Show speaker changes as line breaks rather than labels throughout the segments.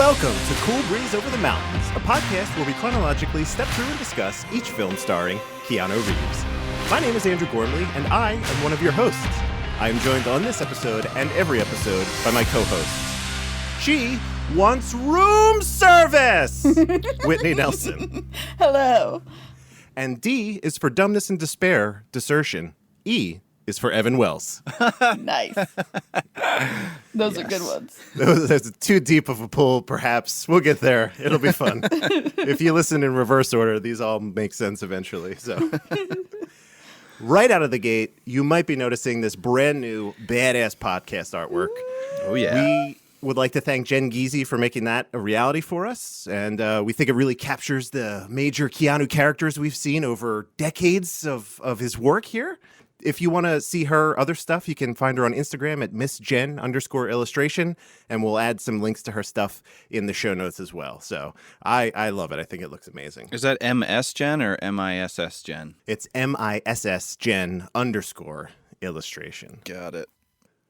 Welcome to Cool Breeze Over the Mountains, a podcast where we chronologically step through and discuss each film starring Keanu Reeves. My name is Andrew Gormley, and I am one of your hosts. I am joined on this episode and every episode by my co-hosts. She wants room service! Whitney Nelson.
Hello.
And D is for dumbness and despair, desertion. E is for Evan Wells.
Nice. Those are good ones.
That's too deep of a pull, perhaps. We'll get there. It'll be fun. If you listen in reverse order, these all make sense eventually. So, right out of the gate, you might be noticing this brand new badass podcast artwork.
Oh, yeah.
We would like to thank Jen Geezy for making that a reality for us. And we think it really captures the major Keanu characters we've seen over decades of his work here. If you want to see her other stuff, you can find her on Instagram at MissJen_illustration, and we'll add some links to her stuff in the show notes as well. So I love it. I think it looks amazing.
Is that MS Gen or MISS Gen?
It's MISS Gen_illustration.
Got it.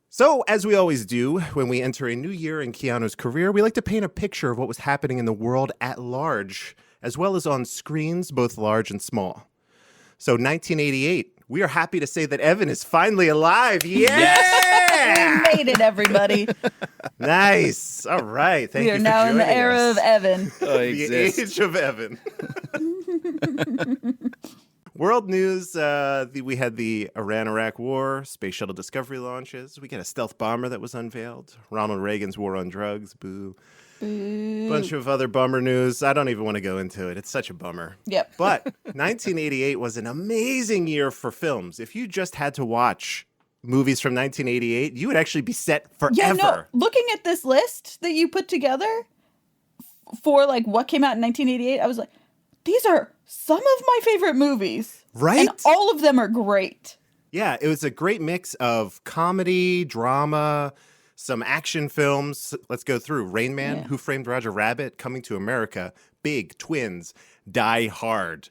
So, as we always do when we enter a new year in Keanu's career, we like to paint a picture of what was happening in the world at large, as well as on screens, both large and small. So, 1988. We are happy to say that Evan is finally alive. Yeah!
Yes! We made it, everybody.
Nice. All right. Thank you for joining us.
We are now in the era of Evan.
The age of Evan. World news, we had the Iran-Iraq war, Space Shuttle Discovery launches. We got a stealth bomber that was unveiled. Ronald Reagan's war on drugs. Boo. Bunch of other bummer news. I don't even want to go into it. It's such a bummer.
Yep.
But 1988 was an amazing year for films. If you just had to watch movies from 1988, you would actually be set forever.
Yeah, no, looking at this list that you put together for like what came out in 1988, I was like, these are some of my favorite movies.
Right?
And all of them are great.
Yeah, it was a great mix of comedy, drama, some action films. Let's go through. Rain Man, Who Framed Roger Rabbit, Coming to America, Big, Twins, Die Hard,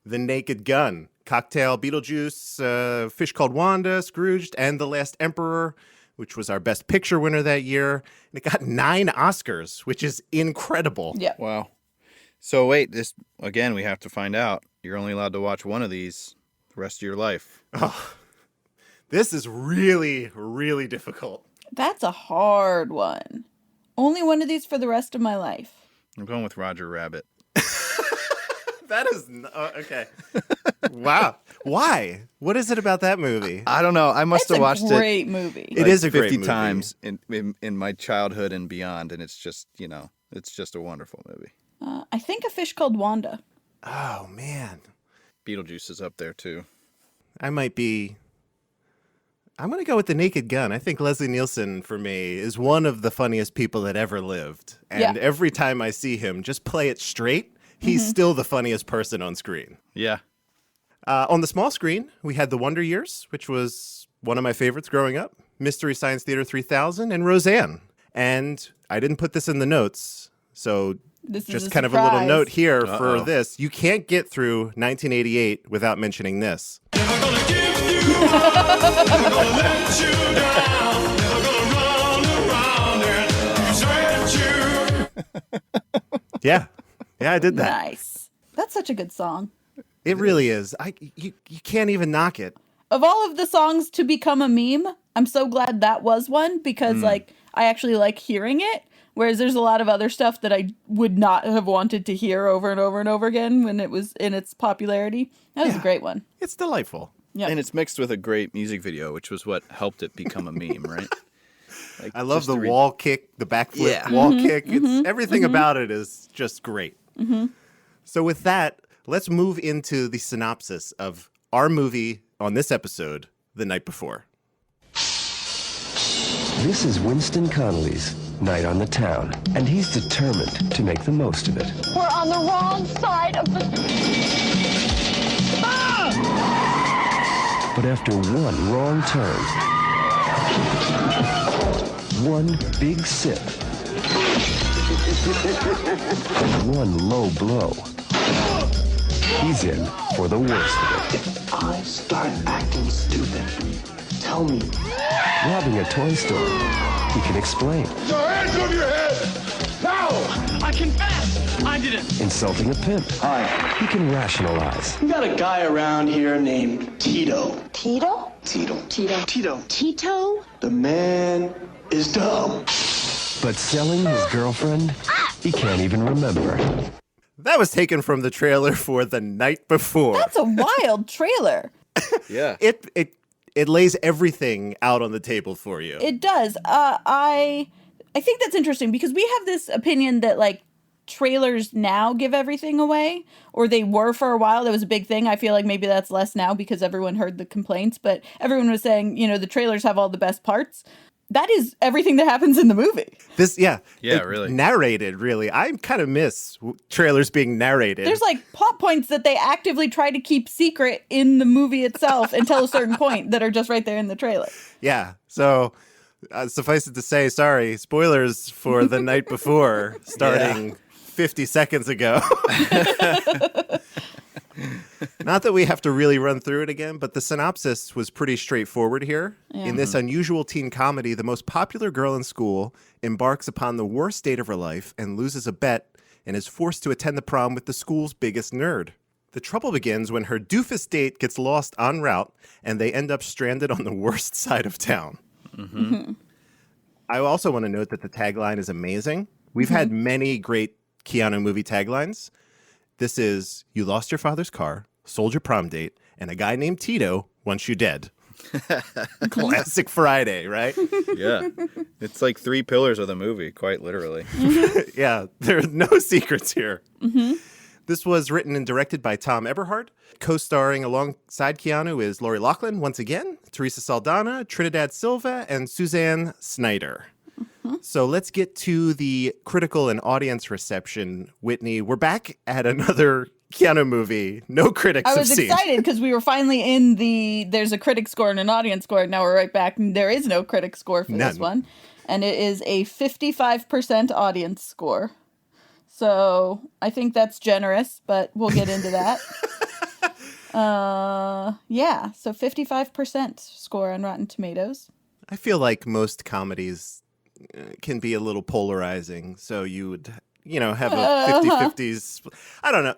The Naked Gun, Cocktail, Beetlejuice, Fish Called Wanda, Scrooged, and The Last Emperor, which was our Best Picture winner that year. And it got 9 Oscars, which is incredible.
Yeah.
Wow. So wait, this again, we have to find out. You're only allowed to watch one of these the rest of your life.
Oh, this is really, really difficult.
That's a hard one. Only one of these for the rest of my life.
I'm going with Roger Rabbit.
That is okay. Wow. Why? What is it about that movie?
I don't know. I must have watched it.
It's a great movie.
It is a great
50
movie.
times in my childhood and beyond, and it's just, it's just a wonderful movie.
I think A Fish Called Wanda.
Oh, man.
Beetlejuice is up there, too.
I'm going to go with The Naked Gun. I think Leslie Nielsen, for me, is one of the funniest people that ever lived. And every time I see him, just play it straight, he's still the funniest person on screen.
Yeah.
On the small screen, we had The Wonder Years, which was one of my favorites growing up, Mystery Science Theater 3000, and Roseanne. And I didn't put this in the notes, so just kind of a little note here for this. You can't get through 1988 without mentioning this. Never gonna give you up, never gonna let you down, never gonna run around and desert you. Yeah, I did that.
Nice. That's such a good song.
It really is. You can't even knock it.
Of all of the songs to become a meme, I'm so glad that was one because I actually like hearing it. Whereas there's a lot of other stuff that I would not have wanted to hear over and over and over again when it was in its popularity. That was a great one.
It's delightful.
Yeah.
And it's mixed with a great music video, which was what helped it become a meme, right? Like,
I love the wall kick, the backflip wall kick. It's everything about it is just great. So with that, let's move into the synopsis of our movie on this episode, The Night Before.
This is Winston Connolly's night on the town, and he's determined to make the most of it.
We're on the wrong side of the...
But after one wrong turn, one big sip, one low blow, he's in for the worst of it.
If I start acting stupid, tell me.
Robbing a toy store, he can explain.
Your hands on your head! Now!
I confess! I did it!
Insulting a pimp.
Hi.
He can rationalize.
We got a guy around here named Tito.
Tito?
Tito.
Tito.
Tito.
Tito?
The man is dumb.
But selling his girlfriend, he can't even remember.
That was taken from the trailer for The Night Before.
That's a wild trailer.
Yeah.
It lays everything out on the table for you.
It does. I think that's interesting because we have this opinion that like trailers now give everything away, or they were for a while. That was a big thing. I feel like maybe that's less now because everyone heard the complaints, but everyone was saying, the trailers have all the best parts. That is everything that happens in the movie.
Yeah, really.
Narrated, really. I kind of miss trailers being narrated.
There's like plot points that they actively try to keep secret in the movie itself until a certain point that are just right there in the trailer.
Yeah. So suffice it to say, sorry, spoilers for The Night Before starting 50 seconds ago. Not that we have to really run through it again, but the synopsis was pretty straightforward here.
Yeah.
In this unusual teen comedy, the most popular girl in school embarks upon the worst date of her life and loses a bet and is forced to attend the prom with the school's biggest nerd. The trouble begins when her doofus date gets lost en route and they end up stranded on the worst side of town.
Mm-hmm.
I also want to note that the tagline is amazing. We've had many great Keanu movie taglines. This is, you lost your father's car, sold your prom date, and a guy named Tito wants you dead. Classic Friday, right?
Yeah. It's like 3 pillars of the movie, quite literally.
Yeah, there are no secrets here. This was written and directed by Tom Eberhard. Co-starring alongside Keanu is Lori Loughlin, once again, Teresa Saldana, Trinidad Silva, and Suzanne Snyder. So let's get to the critical and audience reception. Whitney, we're back at another Keanu movie no critics
I
have
was
seen.
excited because we were finally in there's a critic score and an audience score. Now we're right back. There is no critic score for this one. And it is a 55% audience score. So I think that's generous, but we'll get into that. So 55% score on Rotten Tomatoes.
I feel like most comedies can be a little polarizing. So you would, have a 50-50s. I don't know.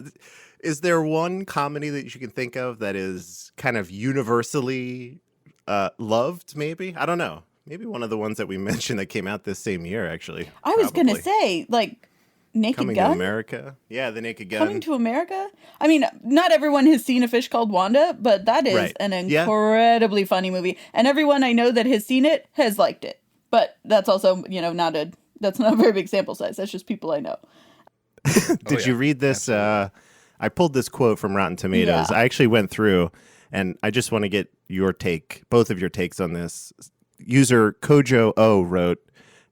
Is there one comedy that you can think of that is kind of universally loved, maybe? I don't know. Maybe one of the ones that we mentioned that came out this same year, actually.
I was going to
Probably.
say, like, Naked
Coming
Gun?
to America. Yeah, The Naked Gun.
Coming to America? I mean, not everyone has seen A Fish Called Wanda, but that is
Right.
an
Yeah.
incredibly funny movie. And everyone I know that has seen it has liked it. But that's also, that's not a very big sample size. That's just people I know.
Did you read this? I pulled this quote from Rotten Tomatoes.
Yeah.
I actually went through, and I just want to get your take, both of your takes on this. User Kojo O wrote,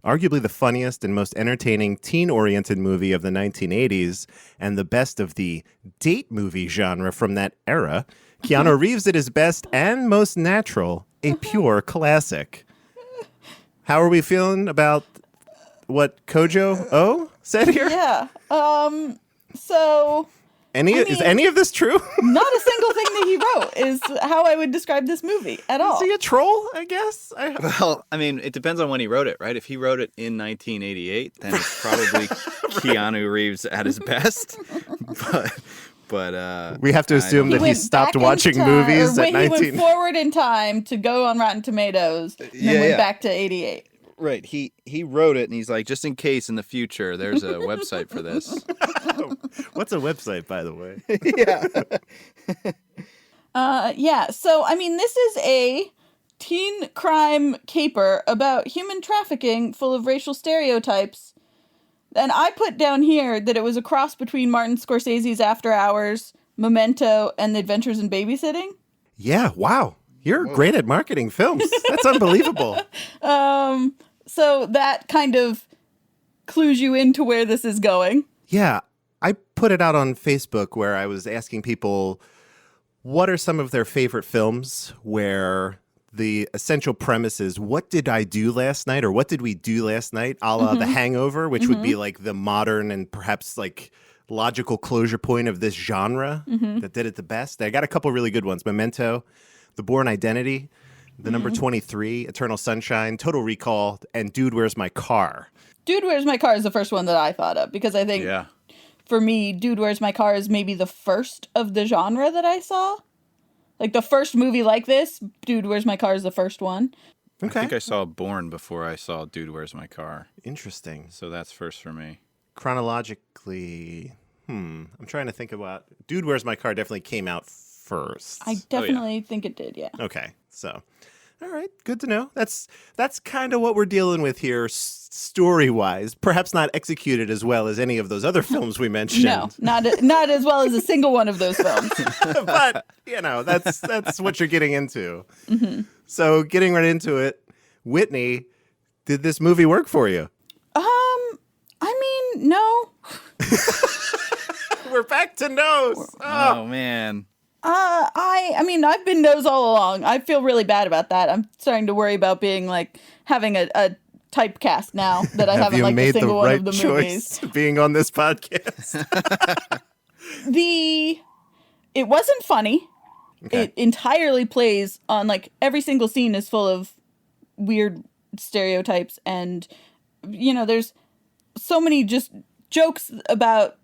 arguably the funniest and most entertaining teen-oriented movie of the 1980s and the best of the date movie genre from that era. Keanu Reeves at his best and most natural, a pure classic. How are we feeling about what Kojo O said here?
Yeah. So
Is any of this true?
not a single thing that he wrote is how I would describe this movie at all.
Is he a troll, I guess?
Well, I mean, it depends on when he wrote it, right? If he wrote it in 1988, then it's probably Keanu Reeves at his best. But
We have to assume that he
went
stopped
back in
watching
time-
movies
or
at
He
19.
went forward in time to go on Rotten Tomatoes and then went back to 88.
right, he wrote it, and he's like, just in case in the future, there's a website for this.
What's a website, by the way?
Yeah.
So, I mean, this is a teen crime caper about human trafficking full of racial stereotypes. And I put down here that it was a cross between Martin Scorsese's After Hours, Memento, and The Adventures in Babysitting.
Yeah, wow. You're great at marketing films. That's unbelievable.
So that kind of clues you into where this is going.
Yeah, I put it out on Facebook where I was asking people what are some of their favorite films where the essential premise is what did I do last night or what did we do last night, a la The Hangover, which would be like the modern and perhaps like logical closure point of this genre that did it the best. I got a couple really good ones. Memento, The Bourne Identity, the number 23, Eternal Sunshine, Total Recall, and Dude, Where's My Car?
Dude, Where's My Car is the first one that I thought of because I think
Yeah.
for me, Dude, Where's My Car is maybe the first of the genre that I saw. Like the first movie like this, Dude, Where's My Car is the first one.
Okay.
I think I saw Born before I saw Dude, Where's My Car?
Interesting.
So that's first for me.
Chronologically, I'm trying to think about... Dude, Where's My Car definitely came out first.
I definitely think it did, yeah.
Okay, so... All right, good to know. That's kind of what we're dealing with here, story-wise. Perhaps not executed as well as any of those other films we mentioned.
No, not as well as a single one of those films.
But that's what you're getting into. Mm-hmm. So, getting right into it, Whitney, did this movie work for you?
I mean, no.
We're back to no's.
Oh man.
I mean, I've been no's all along. I feel really bad about that. I'm starting to worry about being like having a typecast now that I haven't liked a single one of the movies.
Being on this podcast.
It wasn't funny.
Okay.
It entirely plays on like every single scene is full of weird stereotypes, and there's so many just jokes about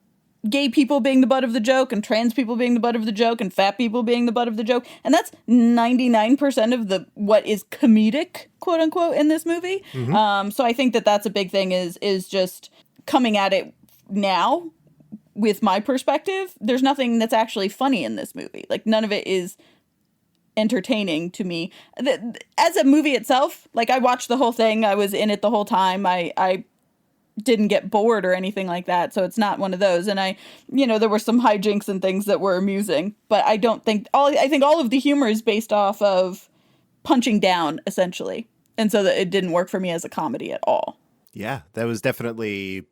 gay people being the butt of the joke and trans people being the butt of the joke and fat people being the butt of the joke. And that's 99% of what is comedic, quote unquote, in this movie. Mm-hmm. So I think that's a big thing is just coming at it now with my perspective. There's nothing that's actually funny in this movie. Like none of it is entertaining to me. As a movie itself, like I watched the whole thing. I was in it the whole time. I didn't get bored or anything like that, so it's not one of those. And there were some hijinks and things that were amusing, but I think all of the humor is based off of punching down essentially, and so that it didn't work for me as a comedy at all.
Yeah, that was definitely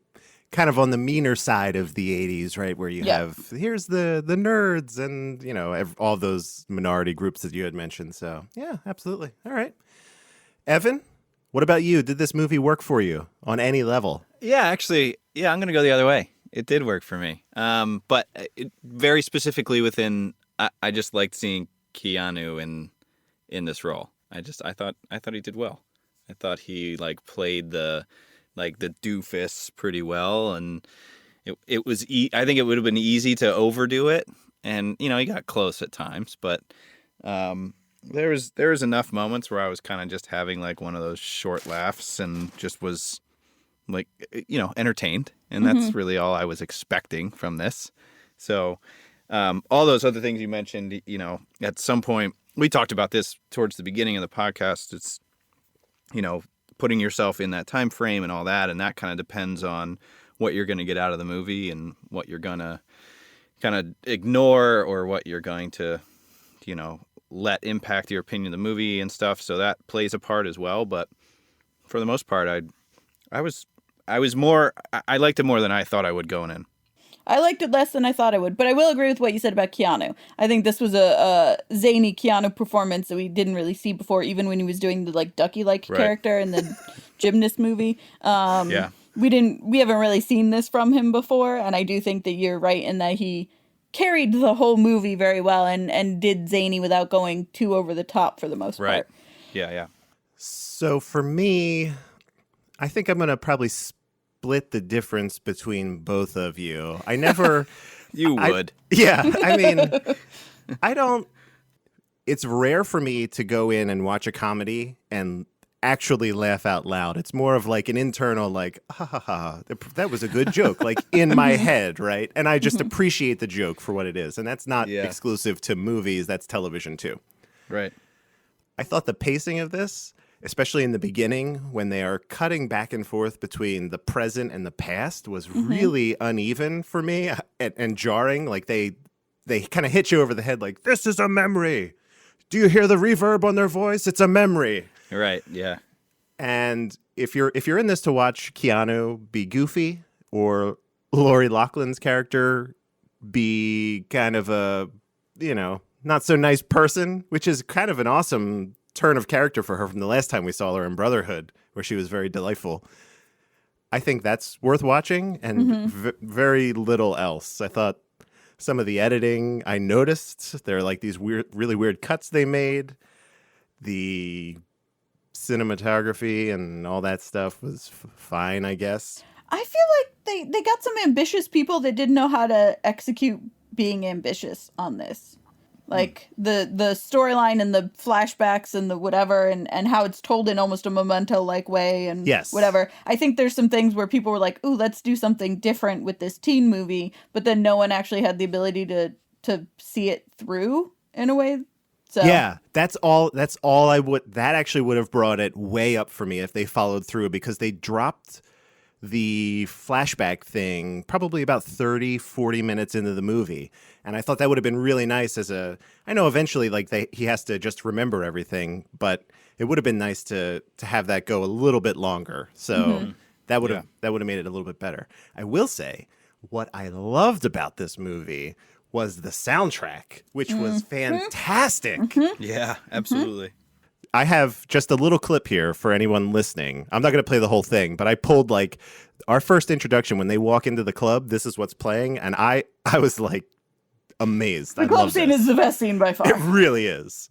kind of on the meaner side of the 80s, right? Where you have, here's the nerds and, all those minority groups that you had mentioned. So yeah, absolutely. All right. Evan, what about you? Did this movie work for you on any level?
Yeah, actually, I'm going to go the other way. It did work for me. But very specifically within, I just liked seeing Keanu in this role. I thought he did well. I thought he played the doofus pretty well, and it was I think it would have been easy to overdo it, and he got close at times, but there was enough moments where I was kind of just having one of those short laughs and just was entertained, and that's really all I was expecting from this. So all those other things you mentioned, at some point we talked about this towards the beginning of the podcast. It's putting yourself in that time frame and all that, and that kind of depends on what you're going to get out of the movie and what you're going to kind of ignore or what you're going to let impact your opinion of the movie and stuff. So that plays a part as well. But for the most part, I liked it more than I thought I would going in.
I liked it less than I thought I would, but I will agree with what you said about Keanu. I think this was a zany Keanu performance that we didn't really see before, even when he was doing the Ducky-like character in the gymnast movie. We haven't really seen this from him before, and I do think that you're right in that he carried the whole movie very well and did zany without going too over the top for the most part.
Yeah.
So for me, I think I'm going to probably split the difference between both of you. I never...
You would.
I mean, I don't... It's rare for me to go in and watch a comedy and actually laugh out loud. It's more of an internal, ha ha ha, that was a good joke, in my head, right? And I just appreciate the joke for what it is. And that's not exclusive to movies, that's television too.
Right.
I thought the pacing of this, especially in the beginning when they are cutting back and forth between the present and the past, was really uneven for me and jarring. They kind of hit you over the head this is a memory. Do you hear the reverb on their voice? It's a memory.
Right, yeah.
And if you're in this to watch Keanu be goofy or Lori Loughlin's character be kind of a, not so nice person, which is kind of an awesome turn of character for her from the last time we saw her in Brotherhood, where she was very delightful. I think that's worth watching, and very little else. I thought some of the editing, I noticed there are these really weird cuts they made. The cinematography and all that stuff was fine, I guess.
I feel like they got some ambitious people that didn't know how to execute being ambitious on this. Like the storyline and the flashbacks and the whatever and how it's told in almost a Memento-like way and
Yes.
whatever. I think there's some things where people were like, ooh, let's do something different with this teen movie, but then no one actually had the ability to see it through in a way. So
Yeah, that's all that actually would have brought it way up for me if they followed through, because they dropped the flashback thing probably about 30-40 minutes into the movie, and I thought that would have been really nice I know eventually like he has to just remember everything, but it would have been nice to have that go a little bit longer, so that would have made it a little bit better. I will say what I loved about this movie was the soundtrack, which was fantastic.
Yeah, absolutely.
I have just a little clip here for anyone listening. I'm not going to play the whole thing, but I pulled like our first introduction when they walk into the club. This is what's playing, and I was like amazed.
The club scene is the best scene by far.
It really is.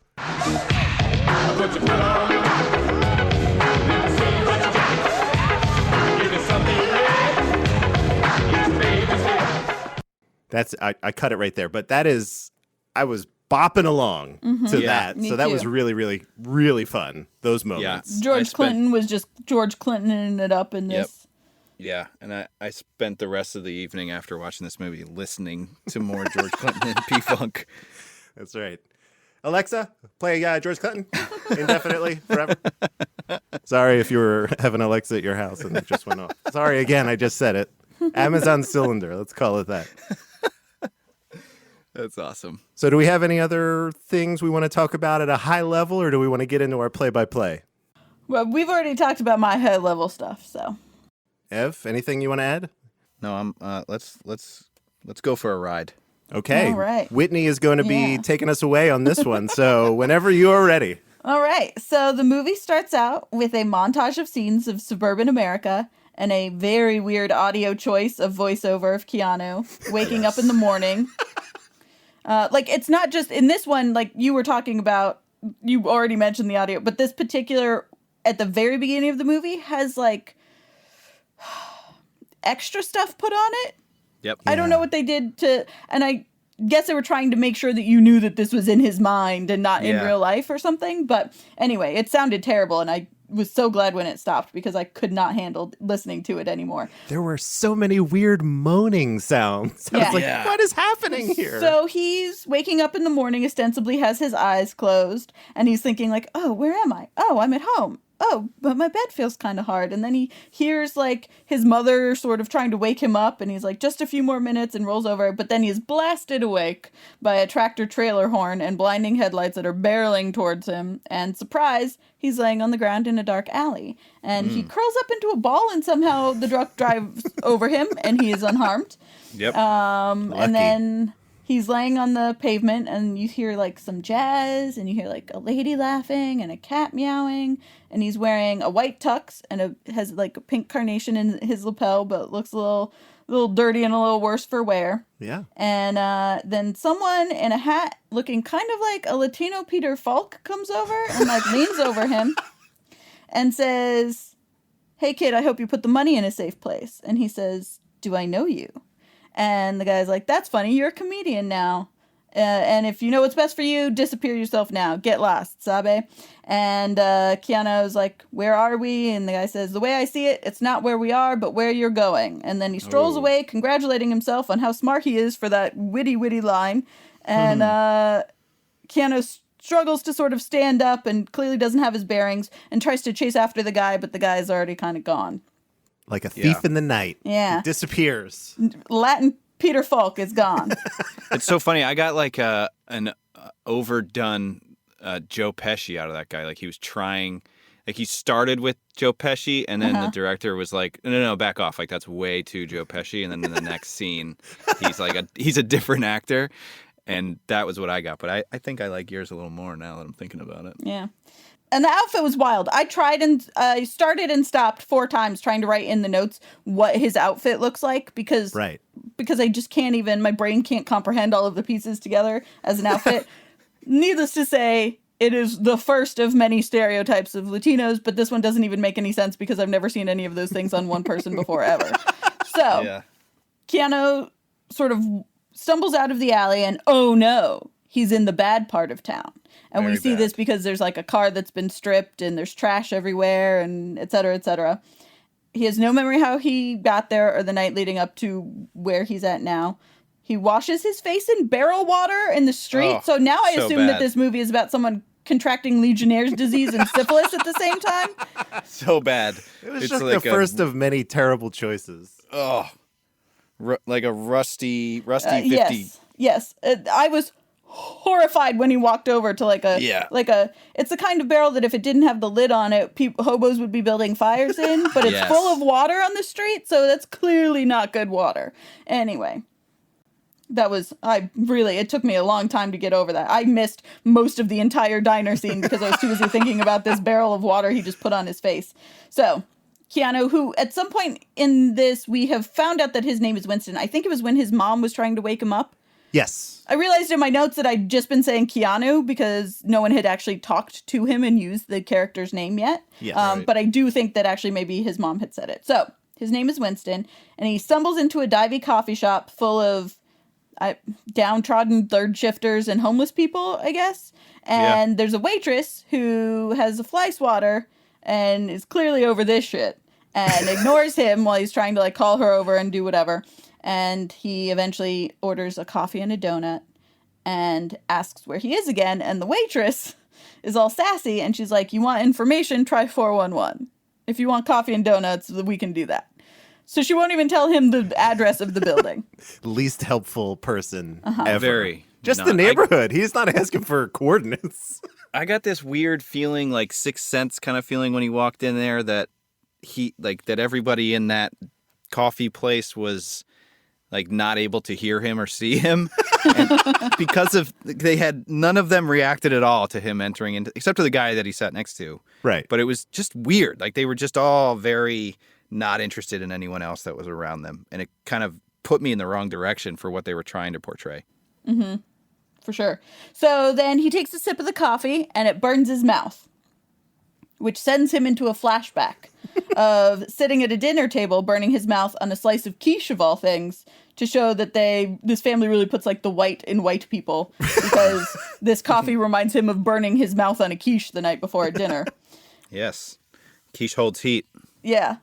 I cut it right there, but I was bopping along to that.
Me
So that was
too.
really, really, really fun. Those moments.
George Clinton was just George Clintoning it up in this.
Yeah, and I spent the rest of the evening after watching this movie listening to more George Clinton and P-Funk.
That's right. Alexa, play George Clinton indefinitely, forever. Sorry if you were having Alexa at your house and it just went off. Sorry again, I just said it. Amazon cylinder, let's call it that.
That's awesome.
So do we have any other things we want to talk about at a high level, or do we want to get into our play-by-play?
Well, we've already talked about my high level stuff, so.
Ev, anything you want to add?
No, let's go for a ride.
Okay.
All right.
Whitney is going to be
Yeah.
taking us away on this one, so whenever you are ready.
All right. So the movie starts out with a montage of scenes of suburban America and a very weird audio choice of voiceover of Keanu waking up in the morning. Like, it's not just in this one, like you were talking about, you already mentioned the audio, but this particular, at the very beginning of the movie, has like extra stuff put on it.
Yep.
I don't know what they did and I guess they were trying to make sure that you knew that this was in his mind and not in
Yeah.
real life or something. But anyway, it sounded terrible, and I was so glad when it stopped because I could not handle listening to it anymore.
There were so many weird moaning sounds. I
Yeah.
was like,
Yeah.
what is happening here?
So he's waking up in the morning, ostensibly has his eyes closed, and he's thinking like, oh, where am I? Oh, I'm at home. Oh, but my bed feels kind of hard. And then he hears like his mother sort of trying to wake him up, and he's like, just a few more minutes, and rolls over. But then he is blasted awake by a tractor trailer horn and blinding headlights that are barreling towards him. And surprise, he's laying on the ground in a dark alley. And he curls up into a ball, and somehow the truck drives over him, and he is unharmed.
Yep.
And
Lucky.
then he's laying on the pavement, and you hear like some jazz, and you hear like a lady laughing and a cat meowing, and he's wearing a white tux and has like a pink carnation in his lapel, but looks a little dirty and a little worse for wear.
Yeah.
And then someone in a hat looking kind of like a Latino Peter Falk comes over and like leans over him and says, "Hey kid, I hope you put the money in a safe place." And he says, "Do I know you?" And the guy's like, "That's funny, you're a comedian now. And if you know what's best for you, disappear yourself now. Get lost, sabe?" And Keanu's like, "Where are we?" And the guy says, "The way I see it, it's not where we are, but where you're going." And then he strolls away, congratulating himself on how smart he is for that witty line. And Keanu struggles to sort of stand up and clearly doesn't have his bearings and tries to chase after the guy, but the guy is already kind of gone.
Like a thief
Yeah.
in the night.
Yeah.
He disappears.
Latin Peter Falk is gone.
It's so funny. I got like an overdone Joe Pesci out of that guy. Like he was trying, like he started with Joe Pesci, and then the director was like, no, back off. Like that's way too Joe Pesci. And then in the next scene, he's a different actor. And that was what I got. But I think I like yours a little more now that I'm thinking about it.
Yeah. And the outfit was wild. I tried and I started and stopped 4 times trying to write in the notes what his outfit looks like because I just can't even, my brain can't comprehend all of the pieces together as an outfit. Needless to say, it is the first of many stereotypes of Latinos, but this one doesn't even make any sense because I've never seen any of those things on one person before ever. So
Yeah.
Keanu sort of stumbles out of the alley and, oh no, he's in the bad part of town. And we
Very
see
bad.
this because there's like a car that's been stripped and there's trash everywhere and et cetera, et cetera. He has no memory how he got there or the night leading up to where he's at now. He washes his face in barrel water in the street.
Oh,
so now I
so
assume that
bad.
this movie is about someone contracting Legionnaire's disease and syphilis at the same time.
So bad.
It was
It's
just
like
the first of many terrible choices.
like a rusty 50.
Yes. I was horrified when he walked over to it's the kind of barrel that if it didn't have the lid on it, hobos would be building fires in, but it's
Yes.
full of water on the street, so that's clearly not good water. Anyway, it took me a long time to get over that. I missed most of the entire diner scene because I was too busy thinking about this barrel of water he just put on his face. So, Keanu, who at some point in this, we have found out that his name is Winston. I think it was when his mom was trying to wake him up.
Yes.
I realized in my notes that I'd just been saying Keanu because no one had actually talked to him and used the character's name yet.
Yes.
Right.
But I do think that actually maybe his mom had said it. So, his name is Winston, and he stumbles into a divey coffee shop full of downtrodden third shifters and homeless people, I guess. And there's a waitress who has a fly swatter and is clearly over this shit and ignores him while he's trying to like call her over and do whatever. And he eventually orders a coffee and a donut and asks where he is again. And the waitress is all sassy and she's like, "You want information? Try 411. If you want coffee and donuts, we can do that." So she won't even tell him the address of the building.
Least helpful person ever.
Very.
Just
not-
the neighborhood. He's not asking for coordinates.
I got this weird feeling, like Sixth Sense kind of feeling when he walked in there that that everybody in that coffee place was like not able to hear him or see him. And because of none of them reacted at all to him entering into, except for the guy that he sat next to.
Right.
But it was just weird. Like they were just all very not interested in anyone else that was around them. And it kind of put me in the wrong direction for what they were trying to portray.
For sure. So then he takes a sip of the coffee and it burns his mouth, which sends him into a flashback of sitting at a dinner table, burning his mouth on a slice of quiche of all things, to show that this family really puts like the white in white people because this coffee reminds him of burning his mouth on a quiche the night before at dinner.
Yes. Quiche holds heat.
Yeah.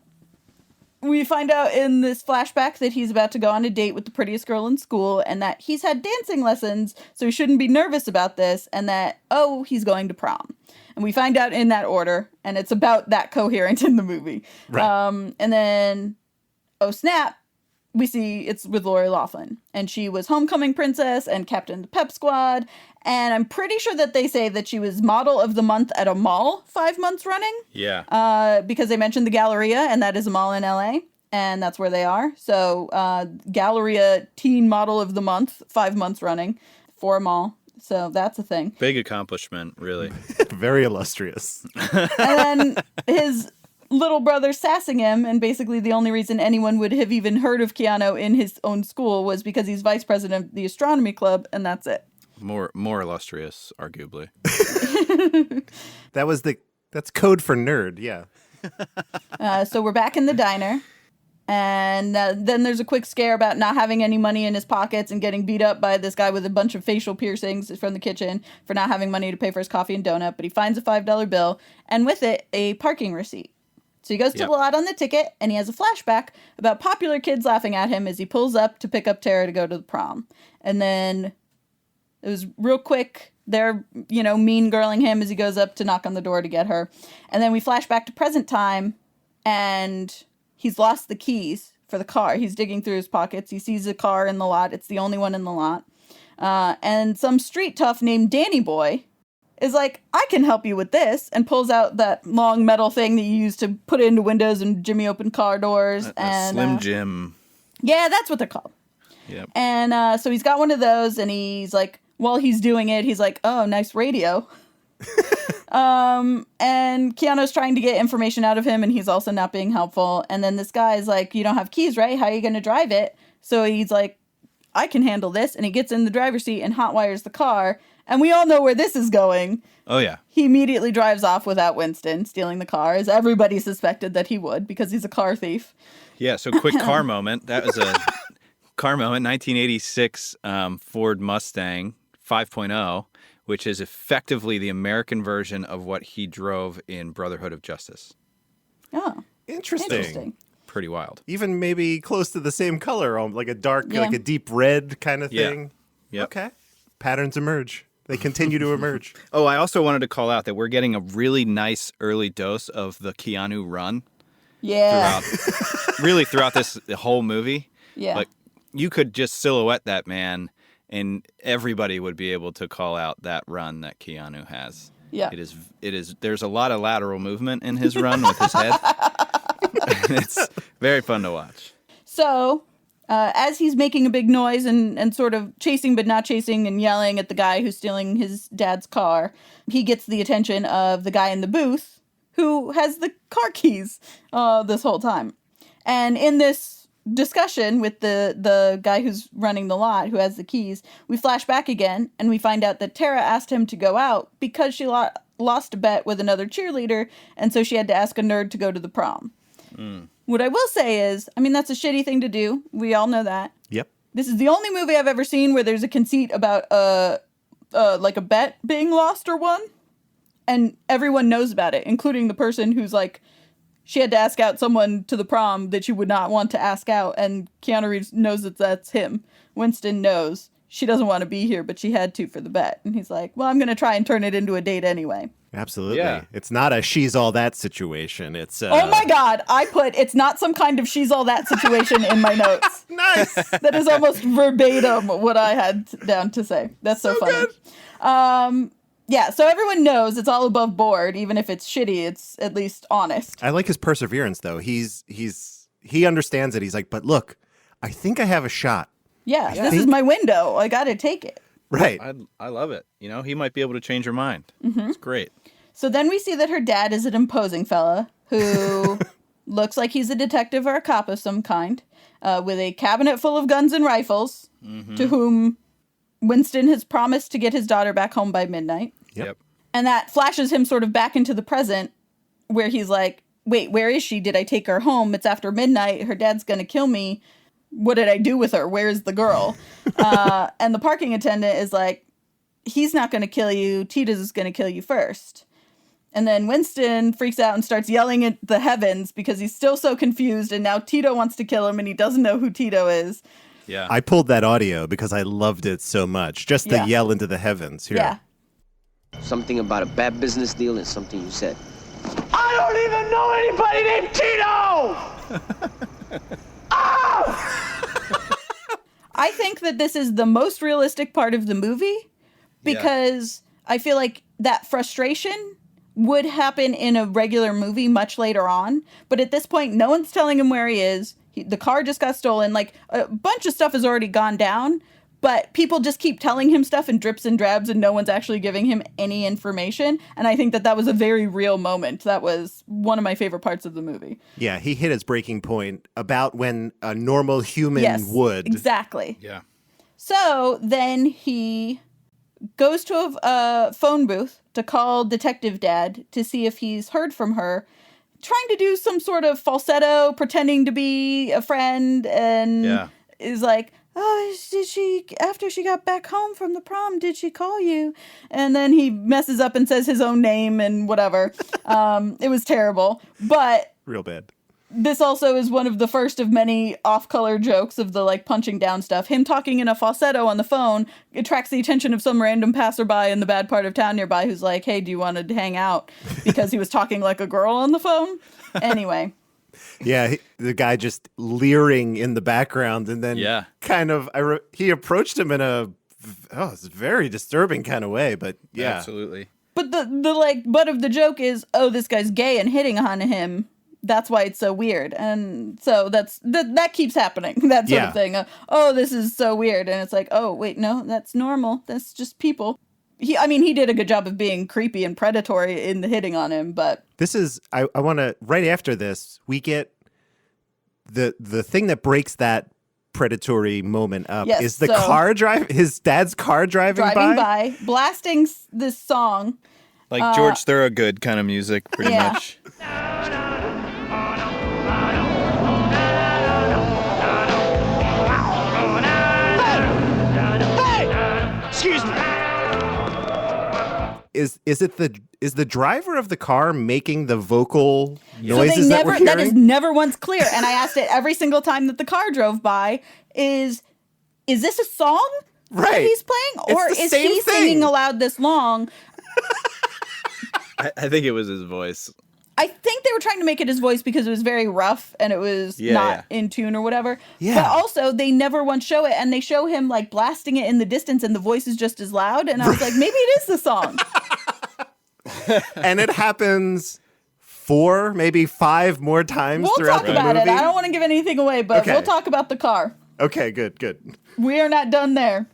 We find out in this flashback that he's about to go on a date with the prettiest girl in school and that he's had dancing lessons, so he shouldn't be nervous about this, and that, he's going to prom. And we find out in that order, and it's about that coherent in the movie.
Right.
And then, oh snap, we see it's with Lori Loughlin. And she was homecoming princess and captain of the pep squad. And I'm pretty sure that they say that she was model of the month at a mall 5 months running.
Yeah.
Because they mentioned the Galleria, and that is a mall in LA. And that's where they are. So Galleria teen model of the month, 5 months running for a mall. So that's a thing.
Big accomplishment, really.
Very illustrious.
And then his little brother sassing him, and basically the only reason anyone would have even heard of Keanu in his own school was because he's vice president of the astronomy club, and that's it.
More illustrious, arguably.
That's code for nerd, yeah.
So we're back in the diner, and then there's a quick scare about not having any money in his pockets and getting beat up by this guy with a bunch of facial piercings from the kitchen for not having money to pay for his coffee and donut, but he finds a $5 bill, and with it, a parking receipt. So he goes to the lot on the ticket, and he has a flashback about popular kids laughing at him as he pulls up to pick up Tara to go to the prom. And then it was real quick. They're, mean girling him as he goes up to knock on the door to get her. And then we flash back to present time, and he's lost the keys for the car. He's digging through his pockets. He sees a car in the lot. It's the only one in the lot. And some street tough named Danny Boy is like, "I can help you with this," and pulls out that long metal thing that you use to put into windows and jimmy open car doors.
A Slim Jim.
Yeah, that's what they're called.
Yep.
And so he's got one of those, and he's like, while he's doing it, he's like, "Oh, nice radio." And Keanu's trying to get information out of him, and he's also not being helpful. And then this guy's like, "You don't have keys, right? How are you going to drive it?" So he's like, "I can handle this." And he gets in the driver's seat and hotwires the car. And we all know where this is going.
Oh, yeah.
He immediately drives off without Winston, stealing the car, as everybody suspected that he would, because he's a car thief.
Yeah, so quick car moment. That was a car moment, 1986 Ford Mustang 5.0, which is effectively the American version of what he drove in Brotherhood of Justice.
Oh,
Interesting.
Pretty wild.
Even maybe close to the same color, like a dark, like a deep red kind of
Yeah.
thing.
Yep.
Okay. Patterns emerge. They continue to emerge.
Oh, I also wanted to call out that we're getting a really nice early dose of the Keanu run
Yeah.
throughout this whole movie.
Yeah.
Like, you could just silhouette that man, and everybody would be able to call out that run that Keanu has.
Yeah.
It is. There's a lot of lateral movement in his run with his head. It's very fun to watch.
So, as he's making a big noise and sort of chasing but not chasing and yelling at the guy who's stealing his dad's car, he gets the attention of the guy in the booth who has the car keys this whole time. And in this discussion with the guy who's running the lot, who has the keys, we flash back again and we find out that Tara asked him to go out because she lost a bet with another cheerleader, and so she had to ask a nerd to go to the prom. What I will say is, I mean, that's a shitty thing to do. We all know that.
Yep.
This is the only movie I've ever seen where there's a conceit about like a bet being lost or won, and everyone knows about it, including the person who's like, she had to ask out someone to the prom that she would not want to ask out, and Keanu Reeves knows that that's him. Winston knows she doesn't want to be here, but she had to for the bet, and he's like, well, I'm going to try and turn it into a date anyway.
Absolutely.
Yeah.
It's not a she's all that situation. It's
Oh my God, I put it's not some kind of she's all that situation in my notes.
Nice.
That is almost verbatim what I had down to say. That's so funny. Yeah, so everyone knows it's all above board, even if it's shitty, it's at least honest.
I like his perseverance though. He understands it. He's like, but look, I think I have a shot.
Yeah, this is my window. I got to take it.
Right.
I love it. You know, he might be able to change her mind. It's great.
So then we see that her dad is an imposing fella who looks like he's a detective or a cop of some kind, with a cabinet full of guns and rifles, to whom Winston has promised to get his daughter back home by midnight.
Yep.
And that flashes him sort of back into the present, where he's like, wait, where is she? Did I take her home? It's after midnight. Her dad's going to kill me. What did I do with her? Where's the girl? And the parking attendant is like, he's not going to kill you. Tita's going to kill you first. And then Winston freaks out and starts yelling at the heavens because he's still so confused. And now Tito wants to kill him and he doesn't know who Tito is.
Yeah.
I pulled that audio because I loved it so much. Just to yell into the heavens. Here.
Yeah.
Something about a bad business deal and something you said.
I don't even know anybody named Tito!
I think that this is the most realistic part of the movie because I feel like that frustration would happen in a regular movie much later on. But at this point, no one's telling him where he is. The car just got stolen. Like, a bunch of stuff has already gone down, but people just keep telling him stuff in drips and drabs and no one's actually giving him any information. And I think that that was a very real moment. That was one of my favorite parts of the movie.
Yeah, he hit his breaking point about when a normal human would.
Exactly.
Yeah.
So then he goes to a phone booth to call Detective Dad to see if he's heard from her, trying to do some sort of falsetto, pretending to be a friend, and is like, oh, did she, after she got back home from the prom, did she call you? And then he messes up and says his own name and whatever. It was terrible. But
real bad.
This also is one of the first of many off-color jokes of the, like, punching down stuff. Him talking in a falsetto on the phone attracts the attention of some random passerby in the bad part of town nearby who's like, hey, do you want to hang out? Because he was talking like a girl on the phone. Anyway.
Yeah, the guy just leering in the background, and then kind of, he approached him in a, it's a very disturbing kind of way, but yeah.
Absolutely.
But the like, butt of the joke is, oh, this guy's gay and hitting on him. That's why it's so weird. And so that keeps happening, that sort of thing. Oh, this is so weird. And it's like, oh, wait, no, that's normal. That's just people. He did a good job of being creepy and predatory in the hitting on him, but...
This is, I want to, right after this, we get the thing that breaks that predatory moment up.
Yes,
Is the
so-
car his dad's car driving by?
blasting this song.
Like George Thorogood kind of music, pretty
Yeah.
much.
Excuse me.
Is the driver of the car making the vocal
So
noises that we're hearing?
that is never once clear. And I asked it every single time that the car drove by, is this a song that
Right.
he's playing? Or
It's the
is
same
he
thing.
singing aloud this long?
I think it was his voice.
I think they were trying to make it his voice because it was very rough and it was not in tune or whatever.
Yeah.
But also, they never once show it, and they show him like blasting it in the distance, and the voice is just as loud. And I was like, maybe it is the song.
And it happens 4, maybe 5 more times
We'll
throughout
talk
the
about
movie.
it. I don't want to give anything away, but
Okay.
we'll talk about the car.
Okay, good.
We are not done there.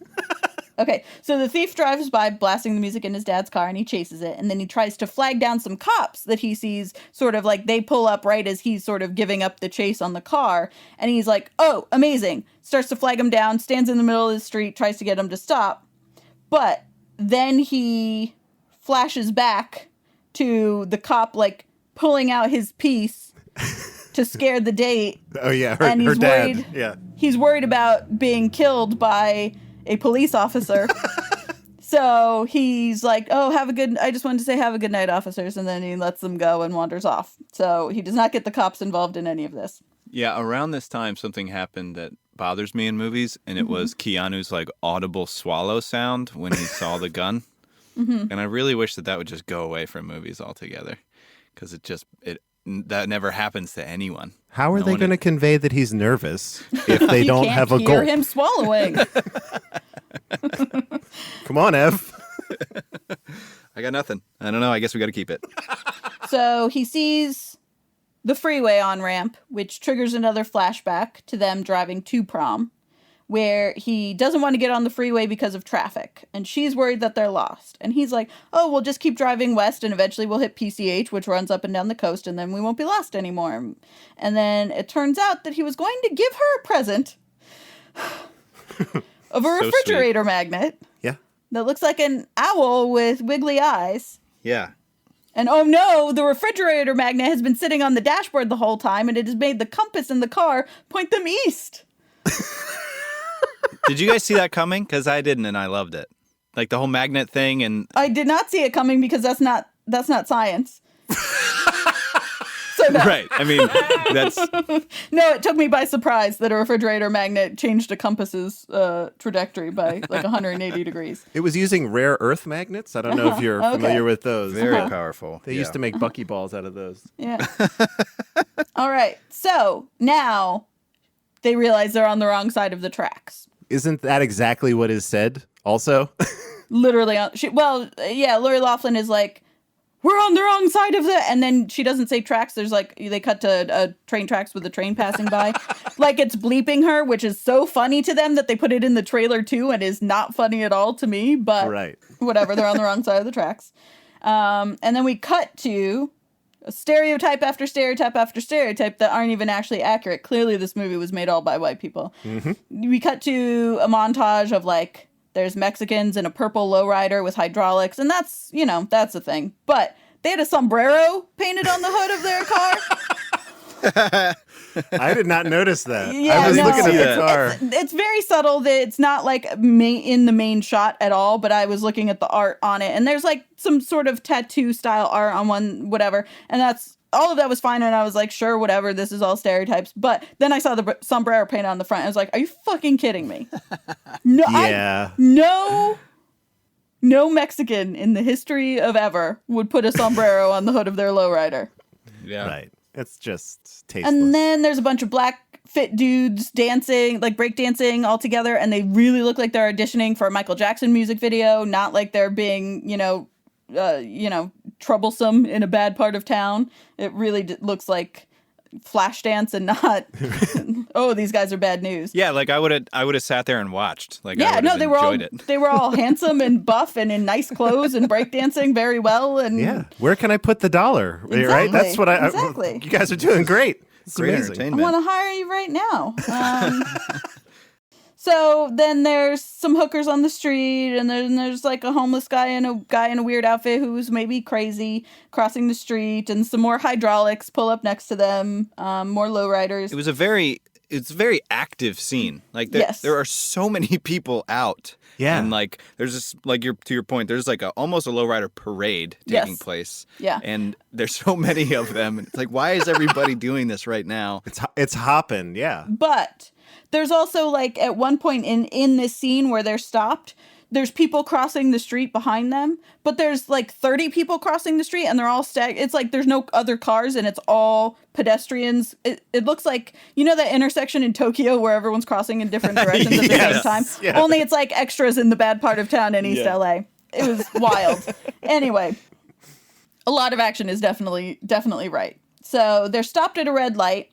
Okay, so the thief drives by blasting the music in his dad's car, and he chases it, and then he tries to flag down some cops that he sees, sort of like they pull up right as he's sort of giving up the chase on the car, and he's like, oh, amazing, starts to flag him down, stands in the middle of the street, tries to get him to stop, but then he flashes back to the cop like pulling out his piece to scare the date.
Oh yeah,
And
her
he's
dad.
worried.
Yeah.
He's worried about being killed by a police officer. So he's like, oh, I just wanted to say have a good night, officers. And then he lets them go and wanders off. So he does not get the cops involved in any of this.
Yeah, around this time, something happened that bothers me in movies, and it was Keanu's like audible swallow sound when he saw the gun. And I really wish that would just go away from movies altogether, because that never happens to anyone.
How are
No
they
one
going to convey that he's nervous if they
You
don't
can't
have a
hear
gulp?
him swallowing.
Come on, Ev.
I got nothing. I don't know. I guess we got to keep it.
So he sees the freeway on-ramp, which triggers another flashback to them driving to prom, where he doesn't want to get on the freeway because of traffic, and she's worried that they're lost. And he's like, oh, we'll just keep driving west, and eventually we'll hit PCH, which runs up and down the coast, and then we won't be lost anymore. And then it turns out that he was going to give her a present of a
So
refrigerator magnet
Yeah.
that looks like an owl with wiggly eyes.
Yeah.
And oh no, the refrigerator magnet has been sitting on the dashboard the whole time, and it has made the compass in the car point them east.
Did you guys see that coming? Because I didn't, and I loved it. Like the whole magnet thing, and
I did not see it coming because that's not science. So no.
right. I mean, that's
No, it took me by surprise that a refrigerator magnet changed a compass's trajectory by like 180 degrees.
It was using rare earth magnets. I don't know if you're familiar with those.
very powerful.
They used to make buckyballs out of those.
Yeah. All right. So now they realize they're on the wrong side of the tracks.
Isn't that exactly what is said also?
Literally Lori Loughlin is like, we're on the wrong side of it, and then she doesn't say tracks. There's like, they cut to train tracks with a train passing by. Like it's bleeping her, which is so funny to them that they put it in the trailer too, and is not funny at all to me, but
Right.
whatever, they're on the wrong side of the tracks. And then we cut to a stereotype after stereotype after stereotype that aren't even actually accurate. Clearly this movie was made all by white people. We cut to a montage of like, there's Mexicans in a purple lowrider with hydraulics, and that's a thing. But they had a sombrero painted on the hood of their car.
I did not notice that.
Yeah,
I was
no,
looking at the
it's-
car.
It's very subtle. That it's not like in the main shot at all. But I was looking at the art on it, and there's like some sort of tattoo style art on one, whatever, and that's. All of that was fine, and I was like, sure, whatever, this is all stereotypes. But then I saw the sombrero paint on the front, and I was like, are you fucking kidding me? No,
Yeah.
No Mexican in the history of ever would put a sombrero on the hood of their lowrider.
yeah.
Right. It's just tasteless.
And then there's a bunch of black fit dudes dancing, like breakdancing all together, and they really look like they're auditioning for a Michael Jackson music video, not like they're being, troublesome in a bad part of town. It really looks like Flashdance and not, oh, these guys are bad news.
Yeah, like I would have sat there and watched. Like I
Yeah,
would
no,
have enjoyed it.
they were all handsome and buff and in nice clothes and breakdancing very well. And
Yeah. Where can I put the dollar? Right?
Exactly.
That's what
Exactly.
you guys are doing great. It's
Great
amazing.
I
entertainment.
want to hire you right now. So then there's some hookers on the street, and then there's like a homeless guy and a guy in a weird outfit who's maybe crazy crossing the street, and some more hydraulics pull up next to them, more lowriders.
It's a very active scene. Like there are so many people out.
Yeah.
And like there's this, like to your point, there's like almost a lowrider parade taking place.
Yeah.
And there's so many of them. And it's like, why is everybody doing this right now?
It's hopping, yeah.
But there's also like at one point in this scene where they're stopped, there's people crossing the street behind them, but there's like 30 people crossing the street and they're all it's like there's no other cars and it's all pedestrians. It looks like, you know, that intersection in Tokyo where everyone's crossing in different directions at the same time?
Yeah.
Only it's like extras in the bad part of town in East LA. It was wild. Anyway, a lot of action is definitely right. So they're stopped at a red light.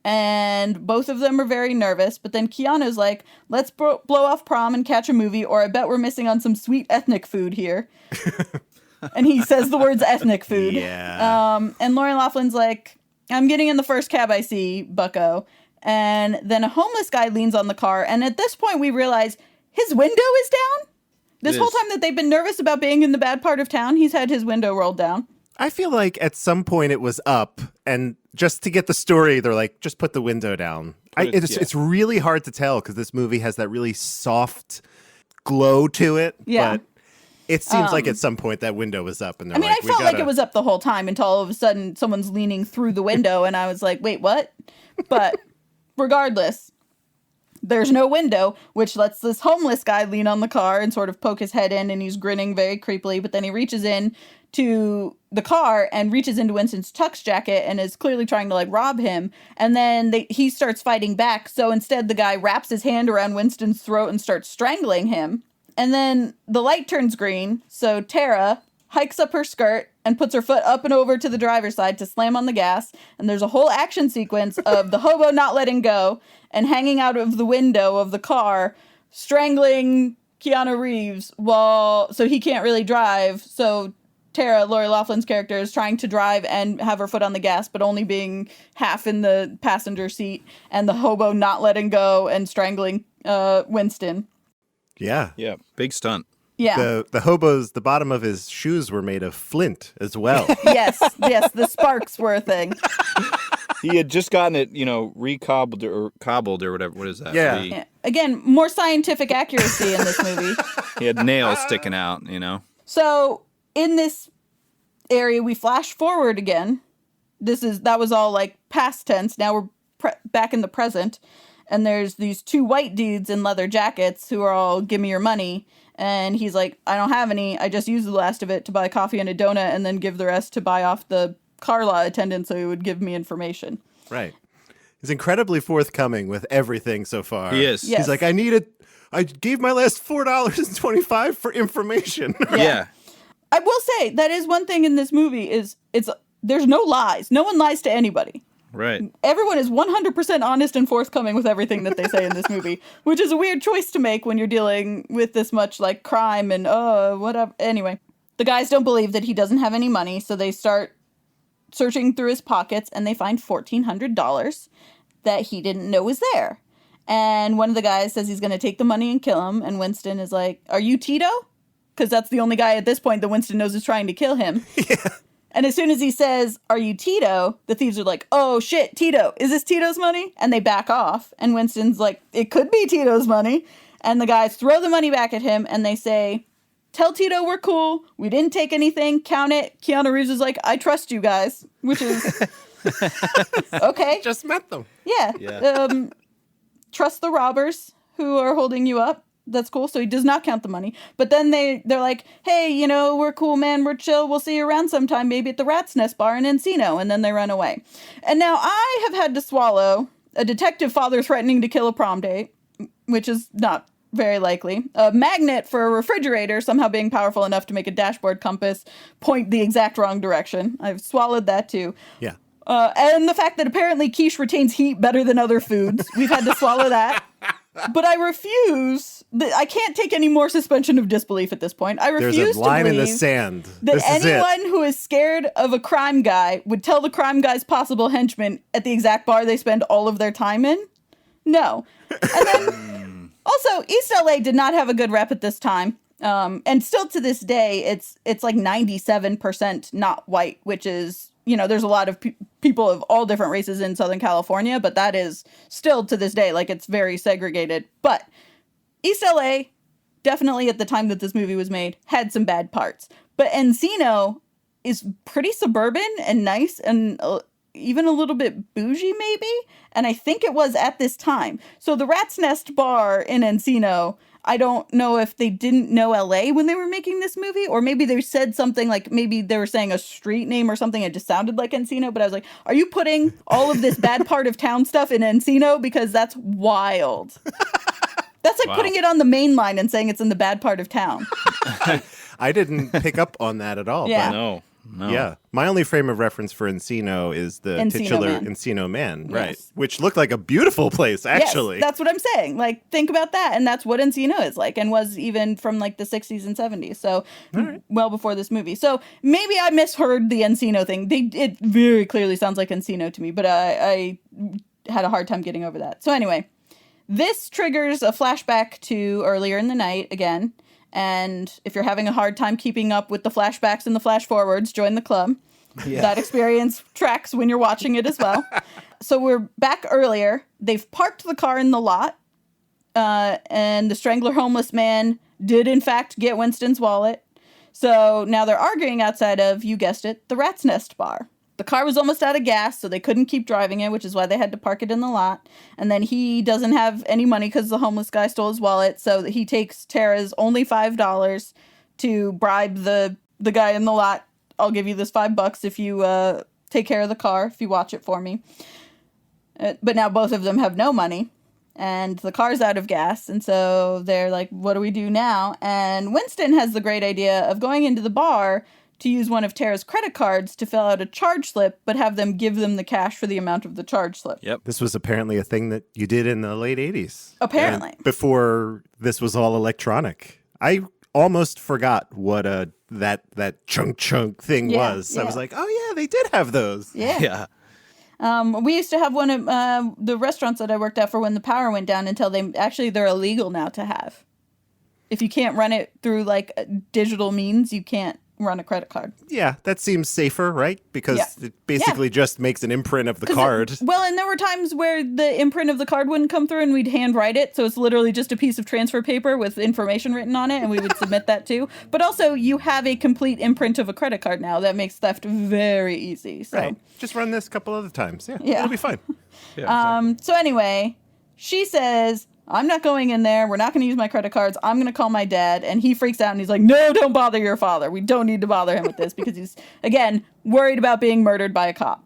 And both of them are very nervous, but then Keanu's like, let's blow off prom and catch a movie, or I bet we're missing on some sweet ethnic food here. And he says the words ethnic food.
Yeah.
And Lori Loughlin's like, I'm getting in the first cab I see, bucko. And then a homeless guy leans on the car, and at this point we realize his window is down. This whole time that they've been nervous about being in the bad part of town, he's had his window rolled down.
I feel like at some point it was up, and just to get the story, they're like, just put the window down. It's really hard to tell because this movie has that really soft glow to it.
Yeah.
But it seems like at some point that window was up, and they're
I felt like it was up the whole time until all of a sudden someone's leaning through the window, and I was like, wait, what? But regardless, there's no window, which lets this homeless guy lean on the car and sort of poke his head in, and he's grinning very creepily, but then he reaches in to the car and reaches into Winston's tux jacket and is clearly trying to like rob him, and then he starts fighting back. So instead the guy wraps his hand around Winston's throat and starts strangling him, and then the light turns green, so Tara hikes up her skirt and puts her foot up and over to the driver's side to slam on the gas, and there's a whole action sequence of the hobo not letting go and hanging out of the window of the car strangling Keanu Reeves so he can't really drive. So Tara, Lori Loughlin's character, is trying to drive and have her foot on the gas, but only being half in the passenger seat, and the hobo not letting go and strangling Winston.
Yeah.
Yeah, big stunt.
Yeah.
The hobo's, the bottom of his shoes were made of flint as well.
Yes, the sparks were a thing.
He had just gotten it, recobbled or cobbled or whatever. What is that?
Yeah.
Again, more scientific accuracy in this movie.
He had nails sticking out,
So in this area, we flash forward again. That was all like past tense. Now we're back in the present, and there's these two white dudes in leather jackets who are all, give me your money. And he's like, I don't have any. I just used the last of it to buy coffee and a donut, and then give the rest to buy off the car lot attendant so he would give me information.
Right. He's incredibly forthcoming with everything so far.
He is.
Yes.
He's like, I gave my last $4.25 for information.
Yeah.
I will say that is one thing in this movie is there's no lies. No one lies to anybody.
Right.
Everyone is 100% honest and forthcoming with everything that they say in this movie, which is a weird choice to make when you're dealing with this much like crime and whatever. Anyway, the guys don't believe that he doesn't have any money, so they start searching through his pockets and they find $1,400 that he didn't know was there. And one of the guys says he's going to take the money and kill him, and Winston is like, "Are you Tito?" Because that's the only guy at this point that Winston knows is trying to kill him. Yeah. And as soon as he says, "Are you Tito?" the thieves are like, "Oh shit, Tito. Is this Tito's money?" And they back off. And Winston's like, "It could be Tito's money." And the guys throw the money back at him and they say, "Tell Tito we're cool. We didn't take anything. Count it." Keanu Reeves is like, "I trust you guys," which is okay.
Just met them.
Yeah. Trust the robbers who are holding you up. That's cool. So he does not count the money. But then they're like, "Hey, we're cool, man. We're chill. We'll see you around sometime, maybe at the Rat's Nest bar in Encino." And then they run away. And now I have had to swallow a detective father threatening to kill a prom date, which is not very likely. A magnet for a refrigerator somehow being powerful enough to make a dashboard compass point the exact wrong direction. I've swallowed that too.
Yeah.
And the fact that apparently quiche retains heat better than other foods. We've had to swallow that. But I refuse. I can't take any more suspension of disbelief at this point. I refuse
There's a line
to
in the
believe
sand.
that
This is it.
anyone who is scared of a crime guy would tell the crime guy's possible henchmen at the exact bar they spend all of their time in. No. And then Also, East LA did not have a good rep at this time. And still to this day, it's like 97% not white, which is, there's a lot of people of all different races in Southern California, but that is still to this day, like, it's very segregated. But East LA, definitely at the time that this movie was made, had some bad parts. But Encino is pretty suburban and nice and even a little bit bougie, maybe. And I think it was at this time. So the Rat's Nest Bar in Encino, I don't know if they didn't know LA when they were making this movie, or maybe they said something like, maybe they were saying a street name or something. It just sounded like Encino. But I was like, are you putting all of this bad part of town stuff in Encino? Because that's wild. That's like putting it on the main line and saying it's in the bad part of town.
I didn't pick up on that at all.
Yeah.
But
No.
yeah. My only frame of reference for Encino is the
Encino
titular
Man.
Encino Man, right?
Yes.
Which looked like a beautiful place, actually.
Yes, that's what I'm saying. Like, think about that. And that's what Encino is like, and was even from like the 60s and 70s. So, well before this movie. So maybe I misheard the Encino thing. It very clearly sounds like Encino to me, but I had a hard time getting over that. So anyway, this triggers a flashback to earlier in the night again. And if you're having a hard time keeping up with the flashbacks and the flash forwards, join the club. Yeah. That experience tracks when you're watching it as well. So we're back earlier. They've parked the car in the lot. And the Strangler homeless man did, in fact, get Winston's wallet. So now they're arguing outside of, you guessed it, the Rat's Nest bar. The car was almost out of gas, so they couldn't keep driving it, which is why they had to park it in the lot. And then he doesn't have any money because the homeless guy stole his wallet, so he takes Tara's only $5 to bribe the guy in the lot. I'll give you this $5 if you take care of the car, if you watch it for me. But now both of them have no money, and the car's out of gas, and so they're like, what do we do now? And Winston has the great idea of going into the bar to use one of Tara's credit cards to fill out a charge slip, but have them give them the cash for the amount of the charge slip.
Yep.
This was apparently a thing that you did in the late 80s.
Apparently.
And before this was all electronic. I almost forgot what that chunk thing was. I was like, oh yeah, they did have those.
Yeah. We used to have one at the restaurants that I worked at for when the power went down until they're illegal now to have. If you can't run it through like digital means, you can't run a credit card.
Yeah, that seems safer, right? Because it basically just makes an imprint of the card.
And there were times where the imprint of the card wouldn't come through and we'd handwrite it. So it's literally just a piece of transfer paper with information written on it, and we would submit that too. But also, you have a complete imprint of a credit card now. That makes theft very easy. So.
Right. Just run this a couple other times. Yeah. It'll be fine.
So anyway, she says, I'm not going in there. We're not going to use my credit cards. I'm going to call my dad. And he freaks out and he's like, no, don't bother your father. We don't need to bother him with this because he's, again, worried about being murdered by a cop.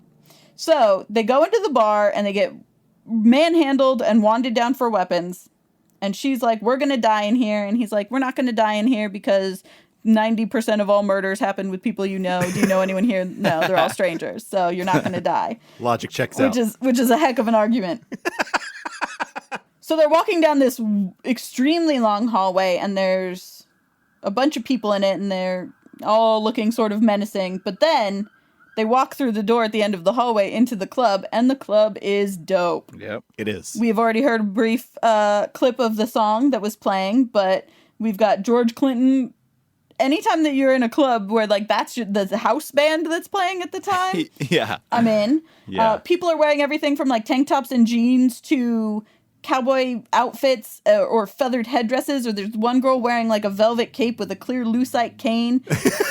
So they go into the bar and they get manhandled and wanded down for weapons. And she's like, we're going to die in here. And he's like, we're not going to die in here because 90% of all murders happen with people you know. Do you know anyone here? No, they're all strangers. So you're not going to die.
Logic checks out.
Which is a heck of an argument. So they're walking down this extremely long hallway, and there's a bunch of people in it, and they're all looking sort of menacing. But then they walk through the door at the end of the hallway into the club, and the club is dope.
Yep.
It is.
We've already heard a brief clip of the song that was playing, but we've got George Clinton. Anytime that you're in a club where, like, that's the house band that's playing at the time,
Yeah.
I'm in.
Yeah.
People are wearing everything from, like, tank tops and jeans to cowboy outfits or feathered headdresses, or there's one girl wearing like a velvet cape with a clear lucite cane,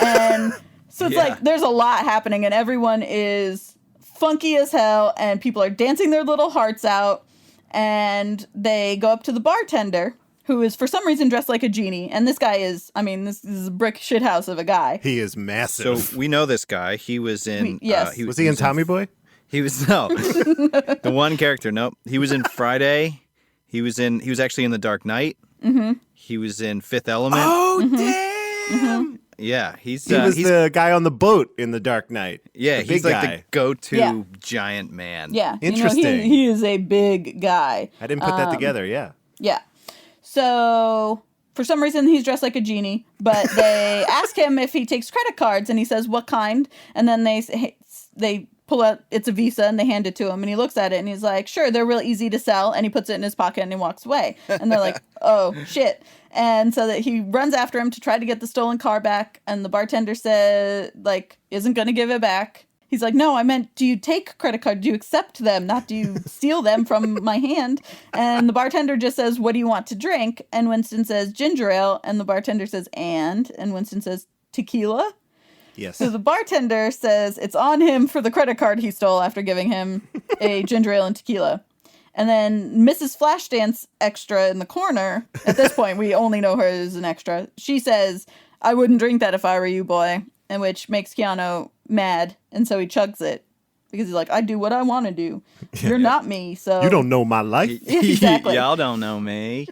and so it's like there's a lot happening, and everyone is funky as hell, and people are dancing their little hearts out, and they go up to the bartender, who is for some reason dressed like a genie, and this guy is, this is a brick shithouse of a guy.
He is massive.
So we know this guy. He was in.
Was he in Tommy Boy?
He was the one character. Nope. He was in Friday. He was actually in The Dark Knight. Mm-hmm. He was in Fifth Element.
Oh, damn!
Mm-hmm.
Yeah, he was
the guy on the boat in The Dark Knight.
Yeah,
the
he's
big
like
guy.
the go-to giant man.
Yeah,
interesting.
He is a big guy.
I didn't put that together. Yeah.
Yeah. So for some reason he's dressed like a genie, but they ask him if he takes credit cards, and he says what kind, and then they pull out, it's a Visa, and they hand it to him, and he looks at it, and he's like, sure, they're real easy to sell, and he puts it in his pocket, and he walks away. And they're like, oh, shit. And so that he runs after him to try to get the stolen car back, and the bartender said, like, isn't going to give it back. He's like, no, I meant, do you take credit card? Do you accept them? Not do you steal them from my hand? And the bartender just says, what do you want to drink? And Winston says, ginger ale. And the bartender says, and Winston says, tequila.
Yes.
So the bartender says it's on him for the credit card he stole after giving him a ginger ale and tequila. And then Mrs. Flashdance extra in the corner, at this point, we only know her as an extra. She says, I wouldn't drink that if I were you, boy. And which makes Keanu mad. And so he chugs it because he's like, I do what I want to do. You're not me. So
You don't know my life.
Exactly.
Y'all don't know me.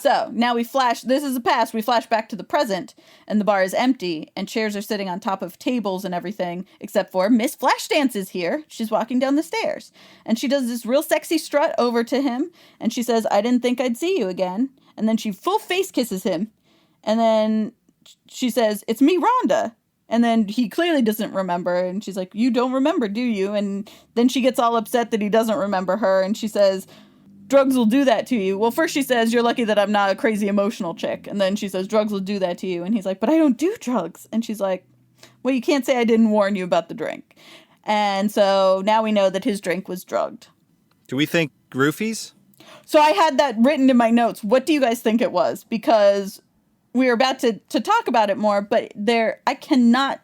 So now we flash, this is the past, we flash back to the present, and the bar is empty, and chairs are sitting on top of tables and everything, except for Miss Flashdance is here. She's walking down the stairs, and she does this real sexy strut over to him, and she says, I didn't think I'd see you again. And then she full face kisses him, and then she says, it's me, Rhonda. And then he clearly doesn't remember, and she's like, you don't remember, do you? And then she gets all upset that he doesn't remember her, and she says, drugs will do that to you. Well, first she says, you're lucky that I'm not a crazy emotional chick. And then she says, drugs will do that to you. And he's like, but I don't do drugs. And she's like, well, you can't say I didn't warn you about the drink. And so now we know that his drink was drugged.
Do we think roofies?
So I had that written in my notes. What do you guys think it was? Because we were about to talk about it more, but I cannot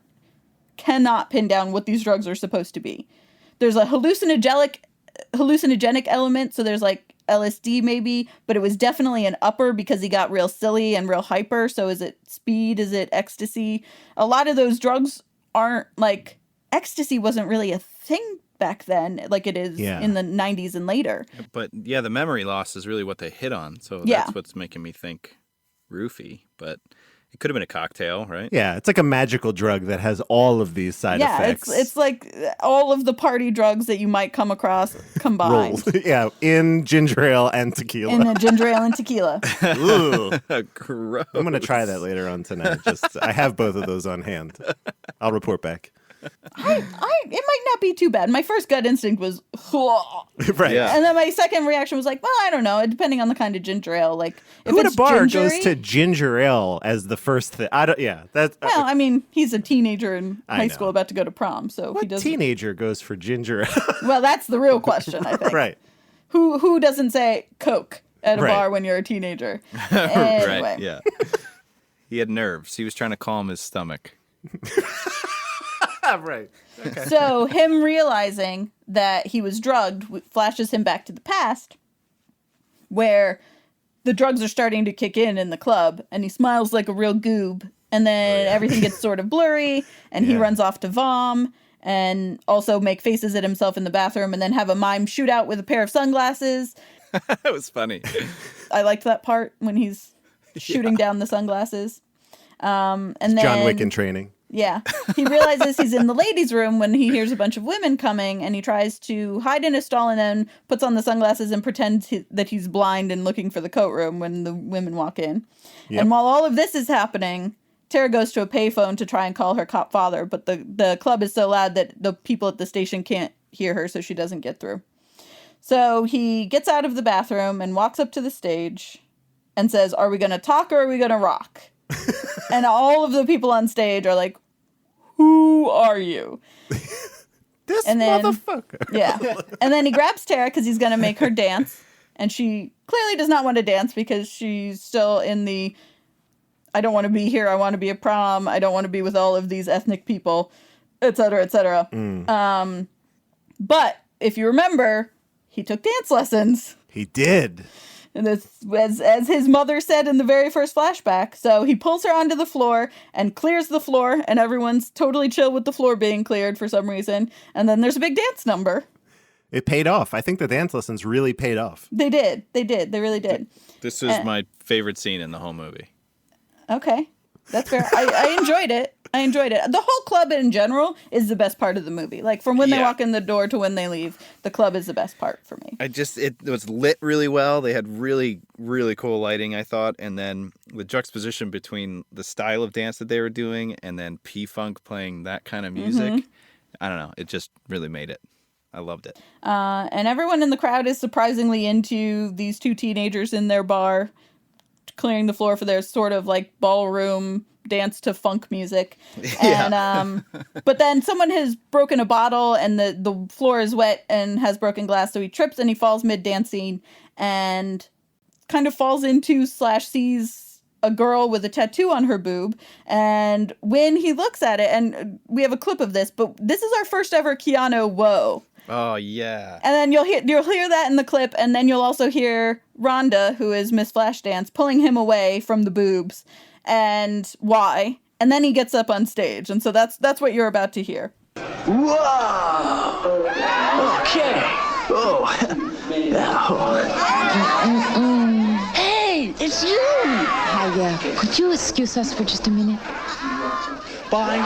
pin down what these drugs are supposed to be. There's a hallucinogenic element, so there's like LSD maybe, but it was definitely an upper because he got real silly and real hyper. So is it speed? Is it ecstasy? A lot of those drugs aren't, like, ecstasy wasn't really a thing back then like it is in the 90s and later.
But yeah, the memory loss is really what they hit on. So
Yeah.
that's what's making me think roofie, but it could have been a cocktail, right?
Yeah, it's like a magical drug that has all of these side effects.
It's like all of the party drugs that you might come across combined.
rolled. Yeah, in ginger ale and tequila.
In a ginger ale and tequila.
Ooh.
Gross.
I'm going to try that later on tonight. I have both of those on hand. I'll report back.
It might not be too bad. My first gut instinct was,
Right.
Yeah.
and then my second reaction was like, well, I don't know, depending on the kind of ginger ale. Like, if
Who at a
it's
bar
gingery,
goes to ginger ale as the first thing? I don't. Yeah, that's.
well, I mean, he's a teenager in
I
high
know.
school about to go to prom, so he
what
doesn't.
teenager goes for ginger ale?
Well, that's the real question, I think.
Right.
Who doesn't say Coke at a
Right.
bar when you're a teenager? Anyway.
Right, yeah. He had nerves. He was trying to calm his stomach.
Right. Okay.
So him realizing that he was drugged flashes him back to the past, where the drugs are starting to kick in the club, and he smiles like a real goob, and then everything gets sort of blurry, and he
Yeah.
runs off to vom, and also make faces at himself in the bathroom, and then have a mime shootout with a pair of sunglasses.
That was funny.
I liked that part when he's shooting down the sunglasses. And then
John Wick in training.
Yeah. He realizes he's in the ladies' room when he hears a bunch of women coming, and he tries to hide in a stall and then puts on the sunglasses and pretends that he's blind and looking for the coat room when the women walk in.
Yep.
And while all of this is happening, Tara goes to a payphone to try and call her cop father, but the club is so loud that the people at the station can't hear her, so she doesn't get through. So he gets out of the bathroom and walks up to the stage and says, are we going to talk or are we going to rock? And all of the people on stage are like, who are you?
This
And then-
motherfucker.
Yeah. And then he grabs Tara because he's going to make her dance. And she clearly does not want to dance because she's still in the, I don't want to be here. I want to be at prom. I don't want to be with all of these ethnic people, et cetera, et cetera. But if you remember, he took dance lessons.
He did.
And it's, as his mother said in the very first flashback. So he pulls her onto the floor and clears the floor, and everyone's totally chill with the floor being cleared for some reason. And then there's a big dance number.
It paid off. I think the dance lessons really paid off.
They did. They really did.
This is my favorite scene in the whole movie.
Okay. That's fair. I enjoyed it. The whole club in general is the best part of the movie. Like, from when they
Yeah.
walk in the door to when they leave, the club is the best part for me.
It was lit really well. They had really, really cool lighting, I thought. And then the juxtaposition between the style of dance that they were doing and then P-Funk playing that kind of music. I don't know. It just really made it. I loved it.
And everyone in the crowd is surprisingly into these two teenagers in their bar, clearing the floor for their sort of like ballroom dance to funk music. And but then someone has broken a bottle and the floor is wet and has broken glass, so he trips and he falls mid dancing and kind of falls into / sees a girl with a tattoo on her boob. And when he looks at it, and we have a clip of this, but this is our first ever Keanu whoa.
Oh yeah.
And then you'll hear that in the clip, and then you'll also hear Rhonda, who is Miss Flashdance, pulling him away from the boobs. And why? And then he gets up on stage, and so that's what you're about to hear.
Whoa! Okay. Oh.
Hey, it's you!
Hi, could you excuse us for just a minute?
Bye.